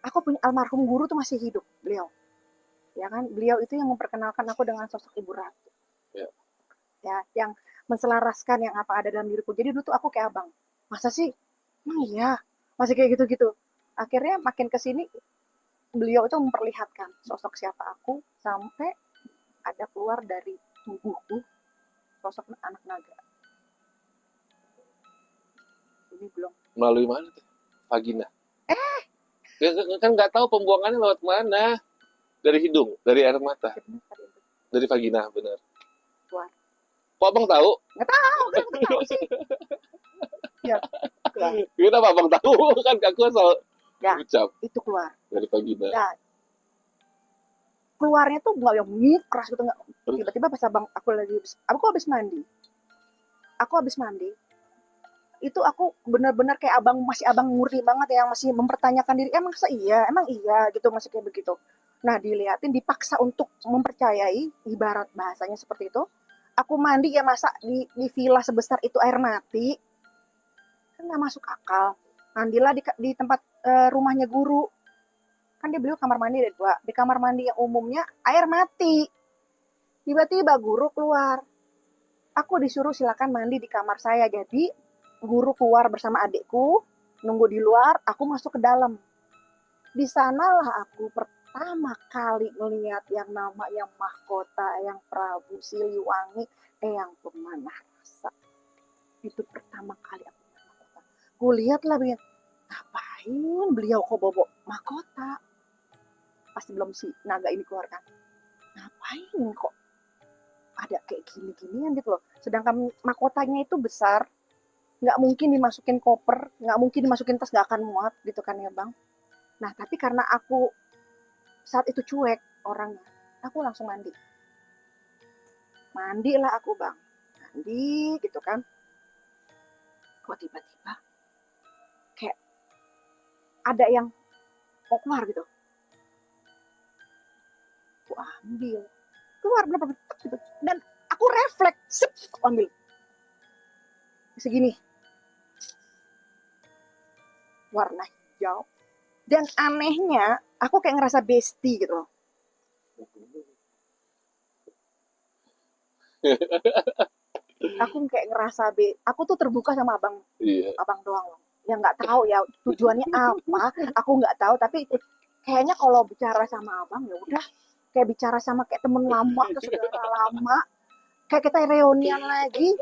A: aku punya almarhum guru tuh masih hidup, beliau. Ya kan, beliau itu yang memperkenalkan aku dengan sosok Ibu Ratu. Ya, yang menselaraskan yang apa ada dalam diriku. Jadi dulu tuh aku kayak abang. Masa sih? Emang iya? Masih kayak gitu-gitu. Akhirnya makin kesini, beliau itu memperlihatkan sosok siapa aku sampai ada keluar dari tubuhku sosok anak naga. Ini belum.
B: Melalui mana tuh? Vagina. Kan nggak tahu pembuangannya lewat mana. Dari hidung, dari air mata. Dari vagina, benar.
A: Keluar.
B: Kok abang tahu?
A: Nggak tahu sih. Ya, keluar.
B: Kenapa abang tahu? Kan aku asal ucap.
A: Itu keluar.
B: Dari vagina.
A: Nah, keluarnya tuh nggak yang keras gitu, nggak. Tiba-tiba pas aku habis mandi. Itu aku benar-benar kayak masih abang murni banget ya, yang masih mempertanyakan diri, emang iya gitu, masih kayak begitu. Nah, diliatin, dipaksa untuk mempercayai, ibarat bahasanya seperti itu. Aku mandi ya, masa di villa sebesar itu air mati, kan nggak masuk akal. Mandilah di tempat rumahnya guru, kan dia beliau kamar mandi ada 2. Di kamar mandi yang umumnya air mati. Tiba-tiba guru keluar, aku disuruh silakan mandi di kamar saya. Jadi guru keluar bersama adikku, nunggu di luar, aku masuk ke dalam. Di sanalah aku pertama kali melihat yang namanya mahkota yang Prabu Siliwangi, yang pemanah rasa. Itu pertama kali aku lihat mahkota. Gue lihatlah beliau, ngapain beliau kok bobo mahkota? Pasti belum si naga ini keluar kan. Ngapain kok ada kayak gini-ginian gitu loh. Sedangkan mahkotanya itu besar, nggak mungkin dimasukin koper, nggak mungkin dimasukin tas, nggak akan muat gitu kan ya bang. Nah tapi karena aku saat itu cuek orangnya, aku langsung mandilah aku bang, mandi gitu kan. Kok tiba-tiba kayak ada yang mau keluar gitu, aku ambil keluar berapa gitu, dan aku refleks, aku ambil segini, warna hijau. Dan anehnya, aku kayak ngerasa bestie gitu loh. Aku kayak ngerasa aku tuh terbuka sama abang, abang doang loh. Yang nggak tahu ya tujuannya apa, aku nggak tahu. Tapi kayaknya kalau bicara sama abang ya udah kayak bicara sama kayak temen lama atau saudara lama. Kayak kita reunian lagi.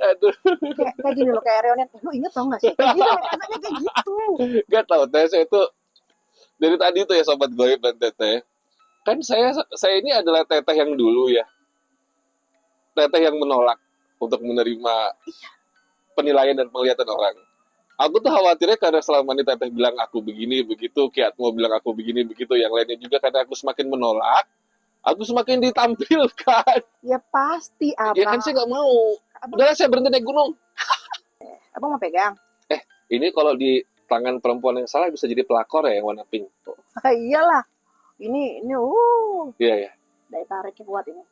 A: Kayak gini loh, kayak reunian. Lu inget tau gak sih? Kayak gitu, rasanya kayak gitu.
B: Gak tau, saya itu dari tadi tuh ya sobat goib dan teteh. Kan saya ini adalah teteh yang dulu ya. Teteh yang menolak untuk menerima penilaian dan penglihatan orang. Aku tuh khawatirnya karena selama ini Teteh bilang aku begini begitu, Kiat mau bilang aku begini begitu, yang lainnya juga karena aku semakin menolak, aku semakin ditampilkan.
A: Ya pasti
B: Ya kan
A: abang.
B: saya nggak mau.
A: Abang,
B: Udahlah saya berhenti naik gunung.
A: abang mau pegang?
B: Ini kalau di tangan perempuan yang salah bisa jadi pelakor ya yang warna pink.
A: Iyalah. Ini
B: Iya ya.
A: daya tariknya kuat ini.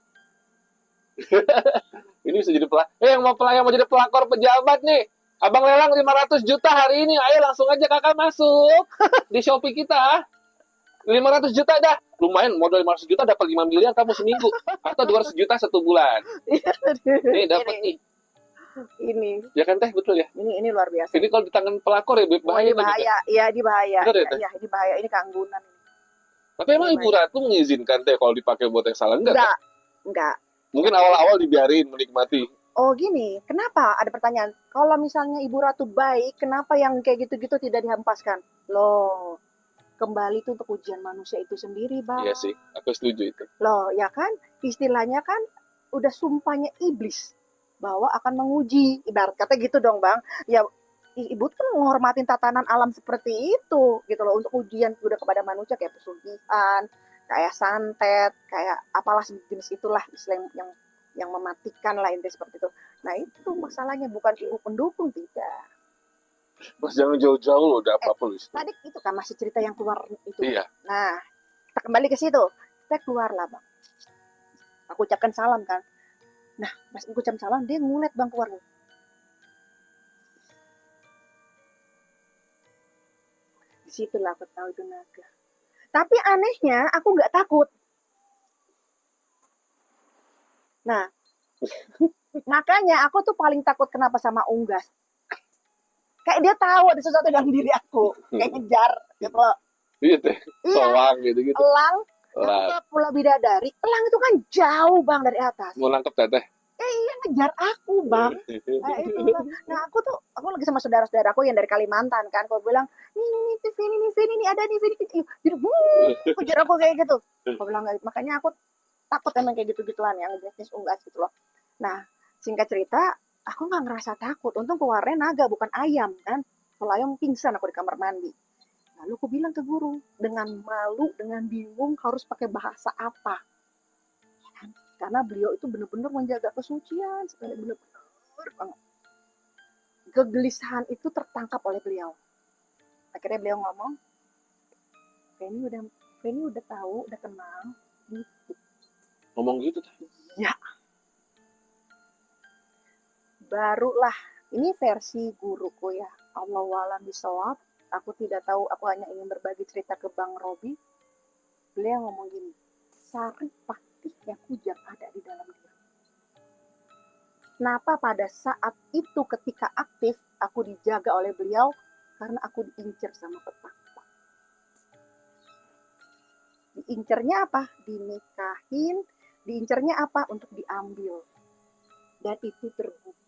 B: Ini bisa jadi pelakor. Yang mau jadi pelakor pejabat nih. Abang lelang 500 juta hari ini. Ayo langsung aja kakak masuk di Shopee kita. 500 juta dah. Lumayan modal 500 juta dapat 5 miliar kamu seminggu atau 200 juta satu bulan. Nih dapat nih.
A: Ini
B: Ya kan teh betul ya.
A: ini luar biasa.
B: Ini kalau di tangan pelakor ya
A: Oh,
B: bahaya.
A: ini bahaya. Iya, ini bahaya.
B: Benar ya, Teh?
A: Iya, ini bahaya. Ini keanggunan.
B: Tapi emang Ibu Ratu mengizinkan teh kalau dipakai buat yang salah enggak?
A: Enggak. Enggak.
B: Mungkin awal-awal dibiarin menikmati.
A: Oh gini, kenapa? Ada pertanyaan. Kalau misalnya Ibu Ratu baik, kenapa yang kayak gitu-gitu tidak dihempaskan? Loh, kembali itu untuk ujian manusia itu sendiri, Bang.
B: Iya sih, aku setuju itu.
A: Loh, ya kan? Istilahnya kan udah sumpahnya iblis bahwa akan menguji. Ibarat kata gitu dong, Bang. Ya, ibu tuh menghormatin tatanan alam seperti itu gitu loh, untuk ujian udah kepada manusia kayak pesugihan, kayak santet, kayak apalah jenis itulah istilah yang mematikan lah intinya seperti itu. Nah itu masalahnya, bukan ibu pendukung, tidak.
B: Mas jangan jauh-jauh loh, udah apa-apa loh.
A: Tadi itu kan masih cerita yang keluar itu.
B: Iya.
A: Nah kita kembali ke situ, kita keluar lah bang, aku ucapkan salam kan. Nah pas aku ucapkan salam dia ngulet bang keluar. Disitulah aku tahu itu naga. Tapi anehnya aku nggak takut. Nah, makanya aku tuh paling takut kenapa sama unggas. Kayak dia tahu ada sesuatu dalam diri aku, kayak ngejar gitu loh.
B: Iya teh,
A: Iya,
B: soang gitu-gitu.
A: elang,
B: Lah,
A: yang pulau bidadari, elang itu kan jauh bang dari atas.
B: mau nangkep teteh.
A: Iya ngejar aku bang. Nah, itu bang. Nah aku lagi sama saudara-saudaraku yang dari Kalimantan kan. Aku bilang, ini ada nih, ini. Jadi, kejar aku kayak gitu. Aku bilang, makanya aku takut emang kayak gitu-gituan yang jenis unggas gitu loh. Nah, singkat cerita, aku nggak ngerasa takut. Untung keluarnya naga bukan ayam kan. Kalau ayam pingsan aku di kamar mandi. Lalu aku bilang ke guru dengan malu, dengan bingung harus pakai bahasa apa. Karena beliau itu benar-benar menjaga kesucian, benar-benar banget. Kegelisahan itu tertangkap oleh beliau. Akhirnya beliau ngomong, Feni udah tahu, udah kenal. Gitu.
B: Ngomong gitu teh.
A: Ya. Barulah, ini versi guruku ya. Allahualam bisawab. Aku tidak tahu, aku hanya ingin berbagi cerita ke Bang Robi. Beliau ngomong gini, sari patihnya kujang ada di dalam diri. Kenapa pada saat itu ketika aktif aku dijaga oleh beliau? Karena aku diincar sama petaka. Diincarnya apa? Dinikahin. Diincarnya apa? Untuk diambil. Dan itu terbukti.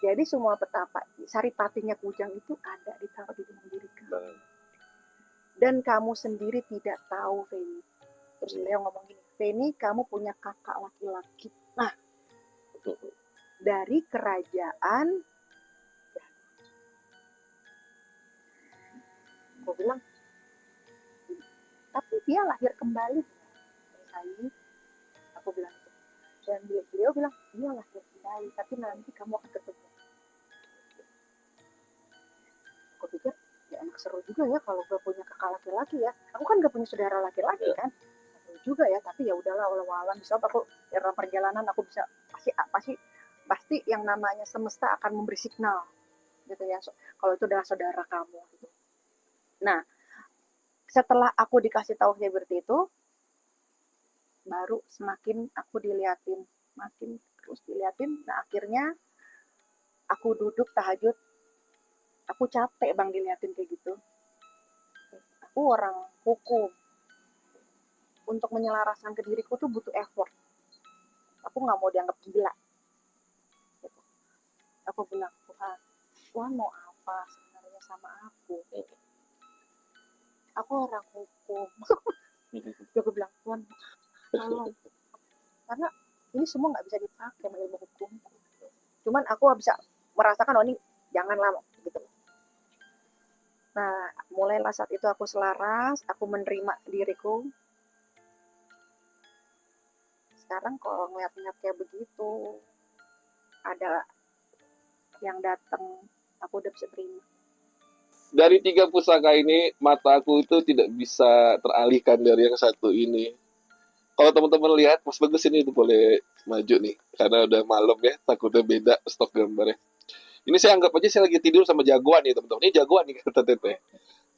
A: Jadi semua petapa, saripatinya kujang itu ada ditaruh di dalam diri kamu. Dan kamu sendiri tidak tahu, Feni. Terus beliau ngomong gini, Feni, kamu punya kakak laki-laki. Nah, dari kerajaan, aku bilang, tapi dia lahir kembali. Aku bilang gitu. Dan beliau bilang, dia lahir kembali, tapi nanti kamu akan ketemu. Aku pikir, ya enak seru juga ya kalau gue punya kakak laki-laki ya. Aku kan gak punya saudara laki-laki kan. Seru juga ya, tapi ya udahlah, walau bisa aku dalam perjalanan aku bisa pasti yang namanya semesta akan memberi signal gitu ya. Kalau itu adalah saudara kamu gitu. Nah, setelah aku dikasih tahu seperti itu, baru semakin aku diliatin, makin terus diliatin. Nah, akhirnya aku duduk tahajud. Aku capek bang diliatin kayak gitu. Aku orang hukum. Untuk menyelaraskan ke diriku tuh butuh effort. Aku nggak mau dianggap gila. Gitu. Aku bilang, Tuhan mau apa sebenarnya sama aku? Aku orang hukum. Aku bilang, Tuhan, tolong. Karena ini semua nggak bisa dipakai sama ilmu hukum. Cuman aku bisa merasakan oh ini janganlah gitu. Nah, mulailah saat itu aku selaras, aku menerima diriku. Sekarang kalau ngeliat-ngeliat kayak begitu, ada yang datang, aku udah bisa terima.
B: Dari 3 pusaka ini, mataku itu tidak bisa teralihkan dari yang satu ini. Kalau teman-teman lihat, Mas Bagus ini itu boleh maju nih, karena udah malam ya, takutnya beda stok gambarnya. Ini saya anggap aja saya lagi tidur sama jagoan nih teman-teman. Ini jagoan nih kata Teteh.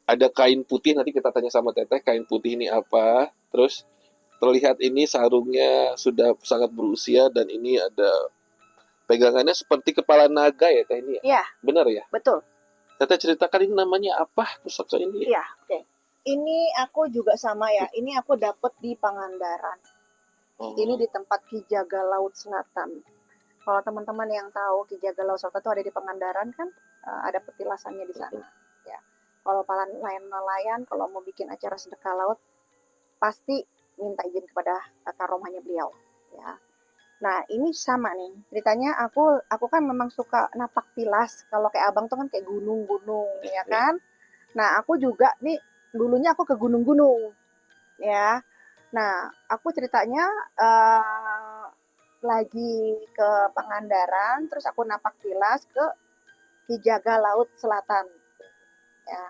B: Ada kain putih, nanti kita tanya sama Teteh, kain putih ini apa. Terus terlihat ini sarungnya sudah sangat berusia dan ini ada pegangannya seperti kepala naga ya Teh ini ya?
A: Iya,
B: Benar ya?
A: betul.
B: Teteh ceritakan ini namanya apa pusaka ini?
A: Iya, oke. Ini aku juga sama ya. Ini aku dapet di Pangandaran.
B: Oh,
A: Ini di tempat Ki Jaga Laut Selatan. Kalau teman-teman yang tahu Ki Jaga Laut Selatan itu ada di Pangandaran kan, ada petilasannya di sana. Ya. Kalau para nelayan kalau mau bikin acara sedekah laut pasti minta izin kepada karomahnya beliau. Ya. Nah ini sama nih ceritanya aku kan memang suka napak tilas. Kalau kayak abang tuh kan kayak gunung-gunung ya kan. Nah aku juga nih dulunya aku ke gunung-gunung ya. Nah aku ceritanya lagi ke Pangandaran, terus aku napak tilas ke Hijaga Laut Selatan. Ya.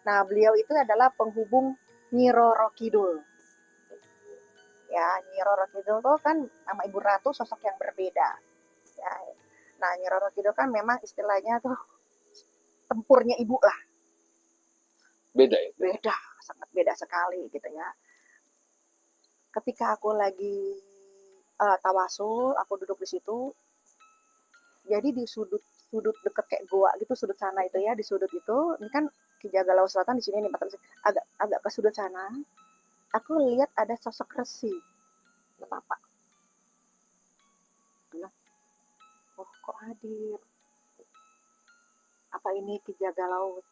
A: Nah, beliau itu adalah penghubung Nyi Roro Kidul. Ya, Nyi Roro Kidul tuh kan sama Ibu Ratu sosok yang berbeda. Ya. Nah, Nyi Roro Kidul kan memang istilahnya tuh tempurnya ibu lah.
B: beda ya?
A: Beda, sangat beda sekali gitu ya. Ketika aku lagi tawasul, aku duduk di situ, jadi di sudut deket kayak goa gitu, sudut sana itu ya, di sudut itu ini kan Ki Jaga Laut Selatan di sini nih agak agak ke sudut sana, aku lihat ada sosok resi bapak. Bilang, oh kok hadir, apa ini Ki Jaga Laut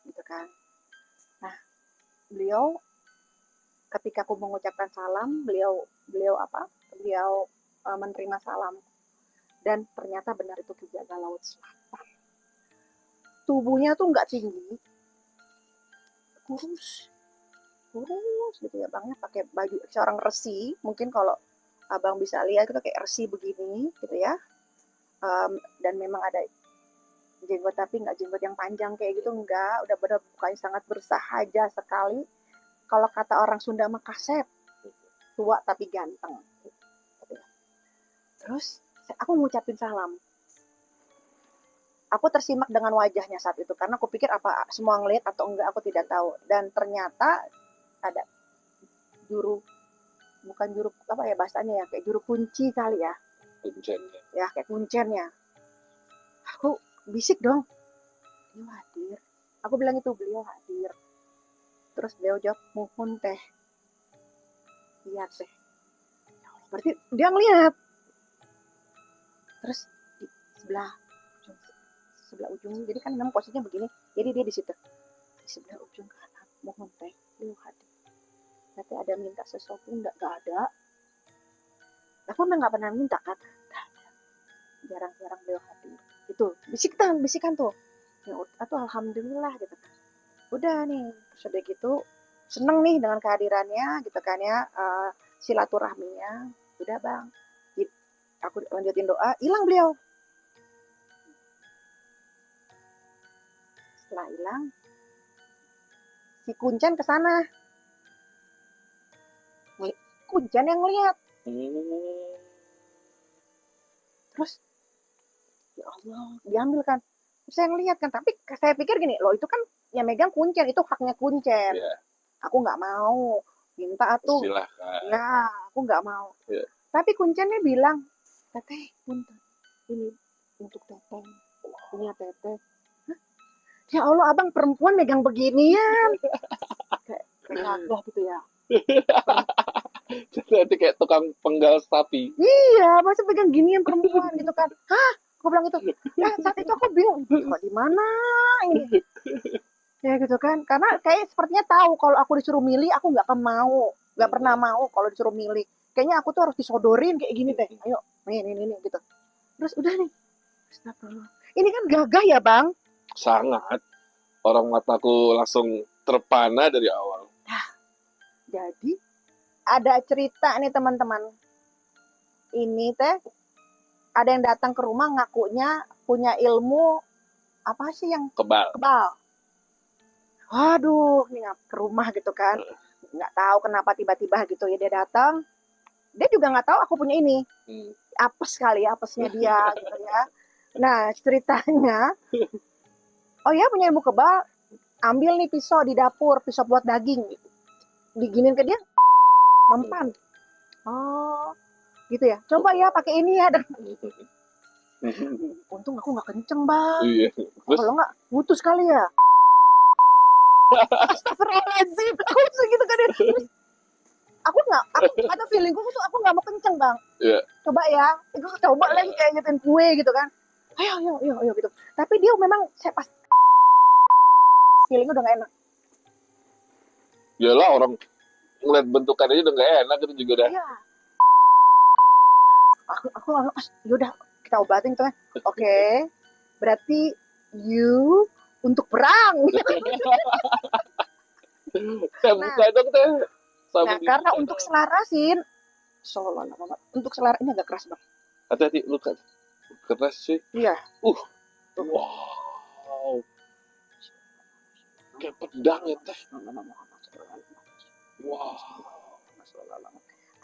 A: gitu kan. Nah beliau ketika aku mengucapkan salam, beliau beliau apa beliau menerima salam, dan ternyata benar itu Ki Jaga Laut Selatan. Tubuhnya tuh nggak tinggi, kurus kurus gitu ya bang ya, pakai baju seorang resi. Mungkin kalau abang bisa lihat itu kayak resi begini gitu ya. Dan memang ada jenggot tapi nggak jenggot yang panjang kayak gitu, enggak, udah benar mukanya sangat bersahaja sekali. Kalau kata orang Sunda mah kasep, tua tapi ganteng gitu ya. Terus aku ngucapin salam, aku tersimak dengan wajahnya saat itu karena aku pikir apa semua ngeliat atau enggak aku tidak tahu, dan ternyata ada juru, bukan juru apa ya bahasanya ya, kayak juru kunci kali ya,
B: Kuncinya.
A: ya kayak kuncennya. Aku bisik dong, beliau hadir, aku bilang itu beliau hadir. Terus beliau jawab mohon teh. Iya teh, berarti dia ngeliat. Terus di sebelah ujung, jadi kan memang posisinya begini, jadi dia di situ di sebelah ujung kanan, mohon teh beliau hadir. Nanti ada minta sesuatu enggak? Gak ada. Aku memang nggak pernah minta kan, gak ada, jarang-jarang beliau hadir. Itu bisikan tuh ya atau alhamdulillah gitu kan. Udah nih sudah gitu, seneng nih dengan kehadirannya gitu kan ya, silaturahminya. Udah bang, aku lanjutin doa, hilang beliau. Setelah hilang, si Kuncen ke sana, Kuncen yang ngeliat. Terus ya Allah diambil kan, terus saya ngeliat kan, tapi saya pikir gini loh, itu kan yang megang Kuncen, itu haknya Kuncen.
B: Yeah.
A: Aku nggak mau minta atuh,
B: silahkan
A: ya aku nggak mau.
B: Yeah.
A: Tapi Kuncennya bilang, teteh punten, ini untuk teteh, punya teteh. Hah? Ya Allah abang perempuan megang beginian, kayak gagah gitu ya.
B: Nanti kayak tukang penggal sapi.
A: Iya, masa pegang ginian perempuan gitu kan. Hah? Aku bilang gitu. Ya saat itu aku bingung, kok di mana ini? Ya gitu kan. Karena kayak sepertinya tahu kalau aku disuruh milih, aku nggak akan mau. Nggak pernah mau kalau disuruh milih. Kayaknya aku tuh harus disodorin kayak gini teh. Ayo, nih gitu. Terus udah nih. Astagfirullah. Ini kan gagah ya Bang.
B: Sangat. Orang mataku langsung terpana dari awal.
A: Jadi ada cerita nih teman-teman. Ini teh ada yang datang ke rumah ngakunya punya ilmu apa sih yang
B: Kebal.
A: Waduh, ini ke rumah gitu kan. Nggak tahu kenapa tiba-tiba gitu ya dia datang. Dia juga nggak tahu aku punya ini. Apes kali ya, apesnya dia gitu ya. Nah, ceritanya, oh ya punya ilmu kebal, ambil nih pisau di dapur, pisau buat daging. Diginin ke dia, mempan. Oh, gitu ya. Coba ya pakai ini ya. Untung aku nggak kenceng Bang.
B: Iya.
A: Kalau nggak putus kali ya. Astagfirullahaladzim. Aku segitu kan ya. Aku ada feelingku tuh aku nggak mau kenceng Bang.
B: Iya.
A: Coba ya. Itu coba lagi kayak nyetin kue gitu kan. Ayo gitu. Tapi dia memang saya pas feeling udah nggak enak.
B: Yalah orang ngeliat bentukan aja udah nggak enak itu juga dah.
A: Iya. Aku yaudah kita obatin tuh. Oke. Berarti you untuk perang.
B: Buka dong teh.
A: Nah, karena untuk selarasin, untuk selar ini agak keras Bang.
B: Hati-hati luka. Keras sih.
A: Iya.
B: Wow. Kayak pedang ya teh. Wow.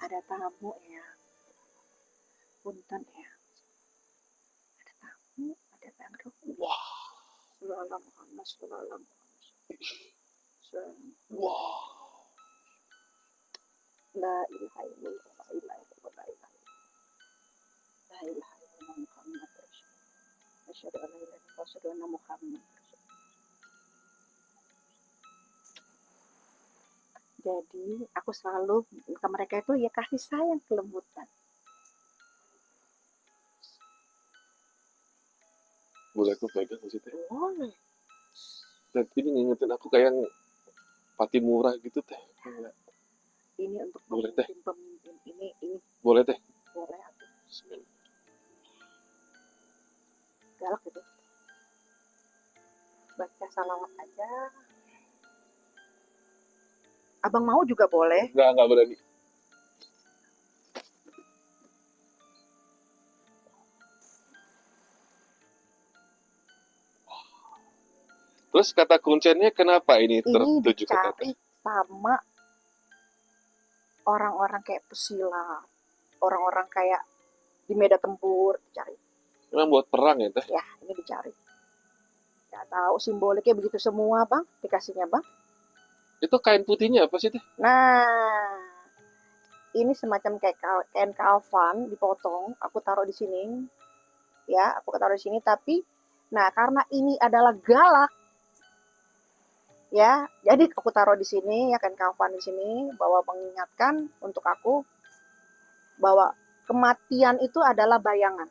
A: Ada tamu ya. Punten ya. Ada tamu, ada bangkrut.
B: Wow. Wow.
A: La ilaha illallah, la ilaha illallah, la ilaha illallah. La ilaha illallah Muhammad Rasulullah. Asyhadu an la ilaha illallah wa asyhadu anna Muhammad Rasulullah. Jadi, aku selalu ke mereka itu ya kasih sayang, kelembutan.
B: Boleh aku pegang sih teh?
A: Boleh.
B: Dan ini ngingetin aku kayak pati murah gitu teh.
A: Ini untuk
B: boleh teh.
A: Pemimpin ini
B: Boleh teh.
A: Boleh aku. Galak gitu. Baca salawat aja. Abang mau juga boleh.
B: Enggak berani. Terus kata kuncinya kenapa ini tertuju ke teteh?
A: Sama orang-orang kayak pesilat, orang-orang kayak di medan tempur dicari.
B: Memang buat perang ya teh?
A: Ya, ini dicari. Gak tahu simboliknya begitu semua Bang, dikasihnya Bang.
B: Itu kain putihnya apa sih teh?
A: Nah, ini semacam kayak kain kalvan dipotong, aku taruh di sini. Ya, aku taruh di sini tapi nah karena ini adalah galak ya, jadi aku taruh di sini ya kan kalvan di sini bahwa mengingatkan untuk aku bahwa kematian itu adalah bayangan.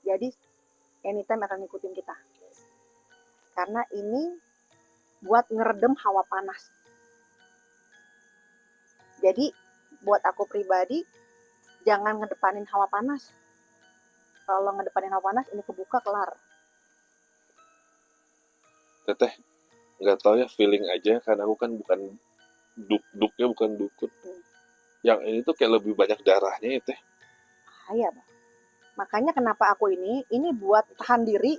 A: Jadi anytime akan ngikutin kita. Karena ini buat ngeredem hawa panas. Jadi buat aku pribadi jangan ngedepanin hawa panas. Kalau ngedepanin hawa panas ini kebuka kelar.
B: Teteh nggak tahu ya feeling aja karena aku kan bukan duknya bukan dukun. Yang ini tuh kayak lebih banyak darahnya ya teh.
A: Bahaya Bang. Makanya kenapa aku ini buat tahan diri.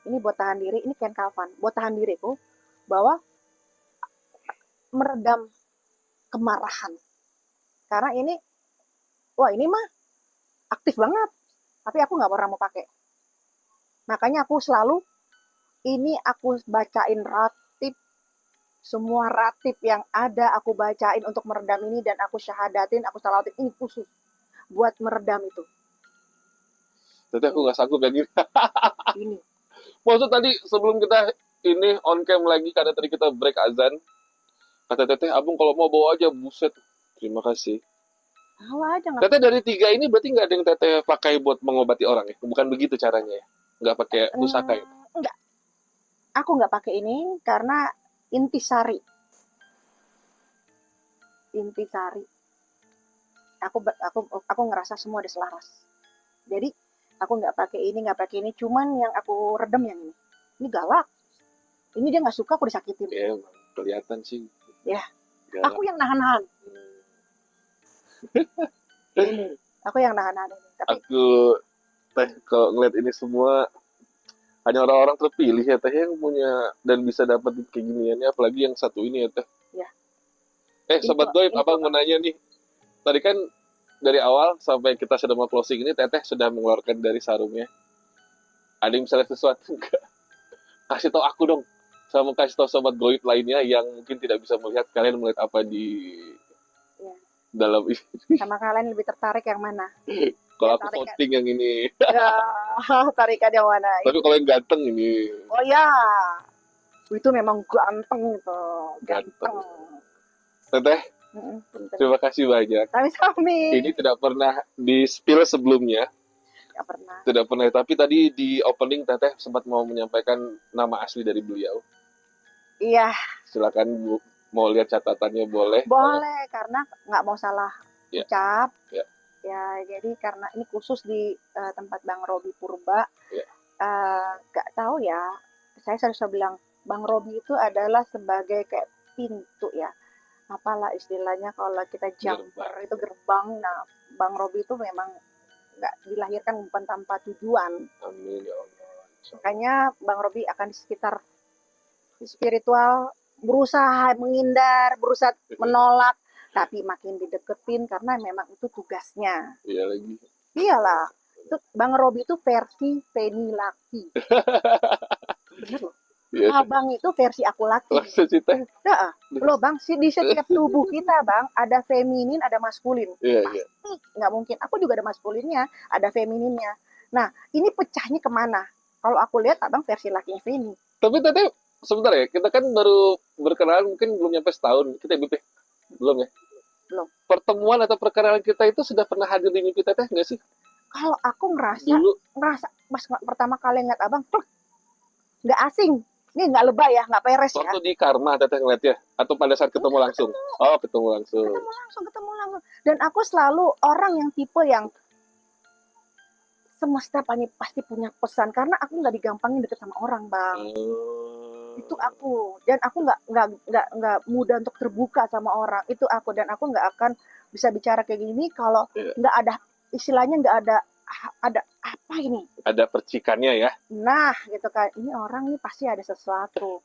A: Ini buat tahan diri, ini kain kalvan. Buat tahan diriku bahwa meredam kemarahan. Karena ini, wah ini mah aktif banget. Tapi aku nggak pernah mau pakai. Makanya aku selalu, ini aku bacain ratib. Semua ratib yang ada aku bacain untuk meredam ini. Dan aku syahadatin, aku salawatin. Ini khusus buat meredam itu.
B: Tapi aku nggak sanggup ya gini.
A: Ini.
B: Maksud tadi sebelum kita ini on cam lagi karena tadi kita break azan, kata teteh abang kalau mau bawa aja, buset. Terima kasih.
A: Bawa aja nggak.
B: Teteh dari 3 ini berarti nggak ada yang teteh pakai buat mengobati orang ya? Bukan begitu caranya ya? Nggak pakai pusaka ya?
A: Enggak. Aku nggak pakai ini karena intisari. Intisari. aku ngerasa semua udah selaras. Jadi aku nggak pakai ini, cuman yang aku redem yang ini. Ini galak. Ini dia nggak suka aku disakitin.
B: Ya, emang kelihatan sih.
A: Ya,
B: Galak.
A: aku yang nahan-nahan. Ini, aku yang nahan-nahan ini. Tapi
B: Aku teh kalau ngeliat ini semua hanya orang-orang terpilih ya teh yang punya dan bisa dapat kayak giniannya, apalagi yang satu ini ya teh.
A: ya,
B: Sobat Goib, abang mau nanya nih. Tadi kan dari awal sampai kita sudah mau closing ini, Teteh sudah mengeluarkan dari sarungnya. Ada yang bisa lihat sesuatu enggak? Kasih tahu aku dong. Sama kasih tahu sobat Goib lainnya yang mungkin tidak bisa melihat. Kalian melihat apa di
A: ya,
B: dalam ini?
A: sama kalian lebih tertarik yang mana?
B: Kalau
A: Ya,
B: aku
A: tarikan.
B: voting yang ini.
A: Ya, tarikan yang mana?
B: Tapi kalau yang ganteng ini.
A: Oh ya, itu memang ganteng itu,
B: Ganteng.
A: ganteng.
B: Teteh,
A: Punten.
B: terima kasih banyak.
A: Sami-sami.
B: Ini tidak pernah di-spill sebelumnya.
A: Nggak pernah.
B: Tidak pernah. Tapi tadi di opening Teteh sempat mau menyampaikan nama asli dari beliau.
A: Iya,
B: Silakan Bu, mau lihat catatannya boleh.
A: boleh karena nggak mau salah
B: Ya.
A: ucap.
B: Ya.
A: Ya, jadi karena ini khusus di tempat Bang Robi Purba.
B: Ya.
A: Nggak tahu ya, saya selalu bilang Bang Robi itu adalah sebagai kayak pintu ya. Apalah istilahnya kalau kita jumper itu gerbang. Nah, Bang Robi itu memang nggak dilahirkan bukan tanpa tujuan.
B: Amin ya Allah.
A: Makanya Bang Robi akan di sekitar spiritual berusaha menghindar, berusaha menolak, tapi makin dideketin karena memang itu tugasnya.
B: Iya lagi.
A: Iyalah, itu Bang Robi itu versi Penny laki. Bener loh.
B: Yes.
A: Abang itu versi aku laki.
B: Masa sih teh?
A: Nah, loh Bang, di setiap tubuh kita Bang ada feminin, ada maskulin.
B: Iya,
A: Pasti
B: iya.
A: nggak mungkin. Aku juga ada maskulinnya, ada femininnya. Nah, ini pecahnya kemana? Kalau aku lihat Abang versi lakinya Feni.
B: Tapi Teteh, sebentar ya, kita kan baru berkenalan mungkin belum nyampe setahun. Kita BP? Belum ya?
A: Belum.
B: Pertemuan atau perkenalan kita itu sudah pernah hadir di mimpi Teteh nggak sih?
A: Kalau aku ngerasa
B: Dulu,
A: pas pertama kali ngeliat Abang, nggak asing. Ini nggak lebay ya, nggak peres ya.
B: waktu di Karma Teteh ngeliat ya? Atau pada saat ketemu langsung? Oh, ketemu langsung.
A: Ketemu langsung. Dan aku selalu orang yang tipe yang semesta pasti punya pesan karena aku nggak digampangin deket sama orang Bang. Itu aku, dan aku nggak mudah untuk terbuka sama orang. Itu aku, dan aku nggak akan bisa bicara kayak gini kalau nggak ada istilahnya, nggak ada apa ini,
B: ada percikannya ya.
A: Nah gitu kan, ini orang nih pasti ada sesuatu.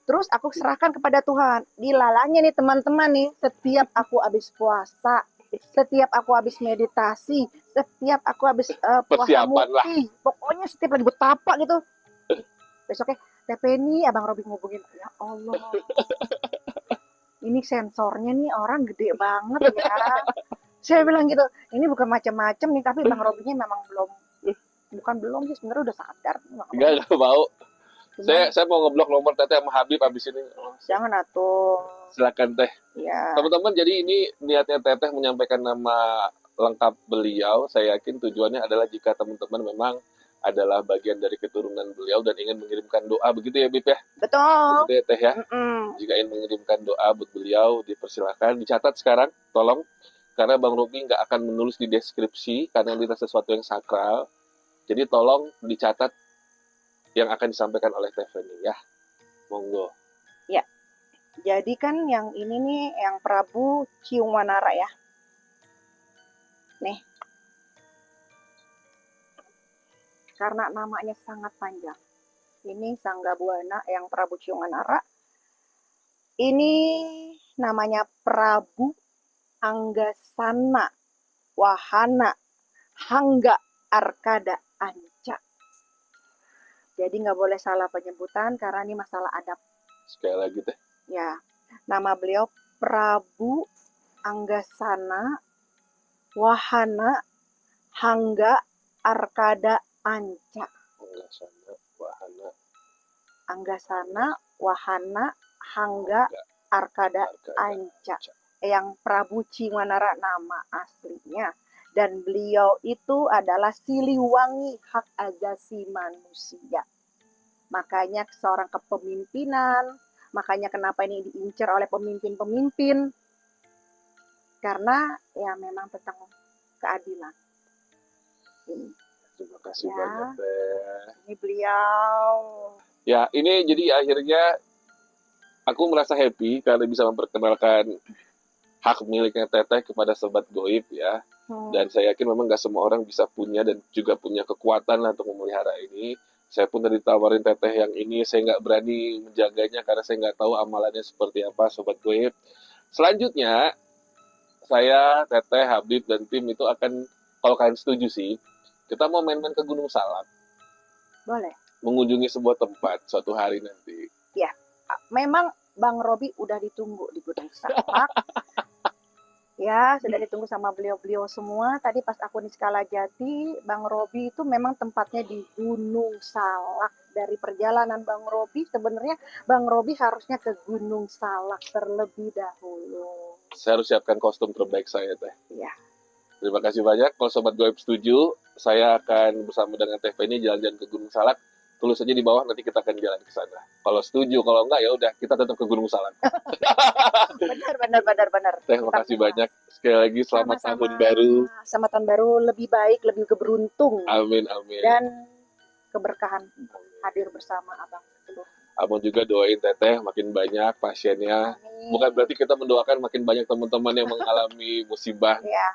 A: Terus aku serahkan kepada Tuhan. Dilalanya nih teman-teman nih, setiap aku habis puasa, setiap aku habis meditasi, setiap aku habis puasa mukti, pokoknya setiap lagi betapa gitu, besoknya Tepeni Abang Robi ngubungin, ya Allah, ini sensornya nih orang gede banget ya. Saya bilang gitu, ini bukan macam-macam nih, tapi Bang Robinya memang belum sih, sebenarnya udah sadar.
B: Enggak mau. Saya mau ngeblok nomor Teteh sama Habib abis ini.
A: Jangan atuh.
B: Silakan Teh.
A: Ya.
B: Teman-teman, jadi ini niatnya Teteh menyampaikan nama lengkap beliau. Saya yakin tujuannya adalah jika teman-teman memang adalah bagian dari keturunan beliau dan ingin mengirimkan doa, begitu ya Bib ya?
A: Betul.
B: Begitu ya Teh ya? Jika ingin mengirimkan doa buat beliau, dipersilahkan. Dicatat sekarang, tolong. Karena Bang Robi nggak akan menulis di deskripsi, karena ini sesuatu yang sakral. Jadi tolong dicatat yang akan disampaikan oleh Teh Feni ya. Monggo.
A: Ya. Jadi kan yang ini nih, yang Prabu Ciungwanara ya. Nih. Karena namanya sangat panjang. Ini Sangga Buana yang Prabu Ciungwanara. Ini namanya Prabu Anggasana Wahana Hangga Arkada Anca. Jadi nggak boleh salah penyebutan karena ini masalah adab.
B: Sekali lagi Teh.
A: Ya, nama beliau Prabu Anggasana Wahana Hangga Arkada Anca. Anggasana Wahana Hangga Arkada Anca. Yang Prabu Ciungwanara nama aslinya. Dan beliau itu adalah Siliwangi hak asasi manusia. Makanya seorang kepemimpinan, makanya kenapa ini diincar oleh pemimpin-pemimpin. karena ya memang tentang keadilan. Ini,
B: Terima kasih
A: ya,
B: banyak Teh.
A: ini beliau.
B: Ya, ini jadi akhirnya aku merasa happy karena bisa memperkenalkan hak miliknya Teteh kepada sobat goib ya. Dan saya yakin memang nggak semua orang bisa punya dan juga punya kekuatan lah untuk memelihara ini. Saya pun tadi tawarin Teteh yang ini, saya nggak berani menjaganya karena saya nggak tahu amalannya seperti apa, sobat goib. Selanjutnya, saya, Teteh, Habib, dan tim itu akan, kalau kalian setuju sih, kita mau main-main ke Gunung Salak,
A: Boleh.
B: mengunjungi sebuah tempat suatu hari nanti.
A: Ya, memang Bang Robi udah ditunggu di Gunung Salak. Ya, sudah ditunggu sama beliau-beliau semua. Tadi pas aku di Skalajati, Bang Robi itu memang tempatnya di Gunung Salak. Dari perjalanan Bang Robi, sebenarnya Bang Robi harusnya ke Gunung Salak terlebih dahulu.
B: Saya harus siapkan kostum terbaik saya, Teh.
A: Ya.
B: Terima kasih banyak. Kalau Sobat Goib setuju, saya akan bersama dengan Teh Feni jalan-jalan ke Gunung Salak. Tulis aja di bawah, nanti kita akan jalan ke sana. Kalau setuju, kalau enggak ya udah kita tetap ke Gunung Salak.
A: Benar.
B: Teh, makasih banyak. Sekali lagi selamat
A: Sama-sama.
B: tahun baru.
A: Selamat tahun baru, lebih baik, lebih keberuntung.
B: Amin.
A: Dan keberkahan hadir bersama Abang seluruh.
B: Abang juga doain Teteh makin banyak pasiennya.
A: Amin.
B: Bukan berarti kita mendoakan makin banyak teman-teman yang mengalami musibah
A: Ya.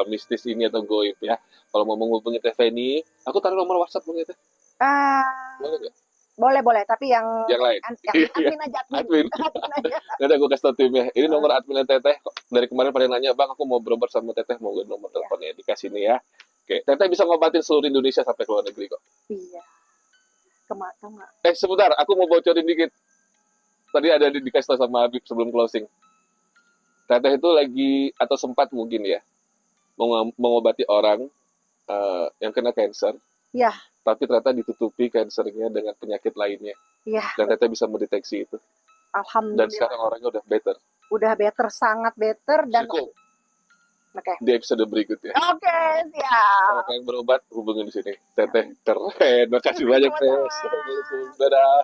B: mistis ini atau goib ya. Kalau mau menghubungi Teh Feni, aku taruh nomor WhatsApp Bang ya Teh. Boleh nggak?
A: Boleh, tapi yang
B: lain.
A: admin aja, admin.
B: Admin aja. Nanti aku kasih tau timnya. Ini nomor admin Teteh. Dari kemarin pada nanya, Bang aku mau berobat sama Teteh, mau gue nomor teleponnya dikasih nih ya. Oke, Teteh bisa ngobatin seluruh Indonesia sampai ke luar negeri kok.
A: Iya. Kemana?
B: Sebentar, aku mau bocorin dikit. Tadi ada dikasih tau sama Habib sebelum closing. Teteh itu lagi atau sempat mungkin ya mengobati orang yang kena cancer.
A: Ya.
B: Tapi ternyata ditutupi kansernya dengan penyakit lainnya.
A: Iya.
B: Dan Teteh bisa mendeteksi itu.
A: Alhamdulillah.
B: Dan sekarang orangnya udah better.
A: Udah better, sangat better. Dan
B: cukup.
A: Oke.
B: Di episode berikutnya.
A: Oke, siap.
B: Kalau kalian berobat, hubungin di sini. Teteh keren. Makasih banyak, Teh. Dadah.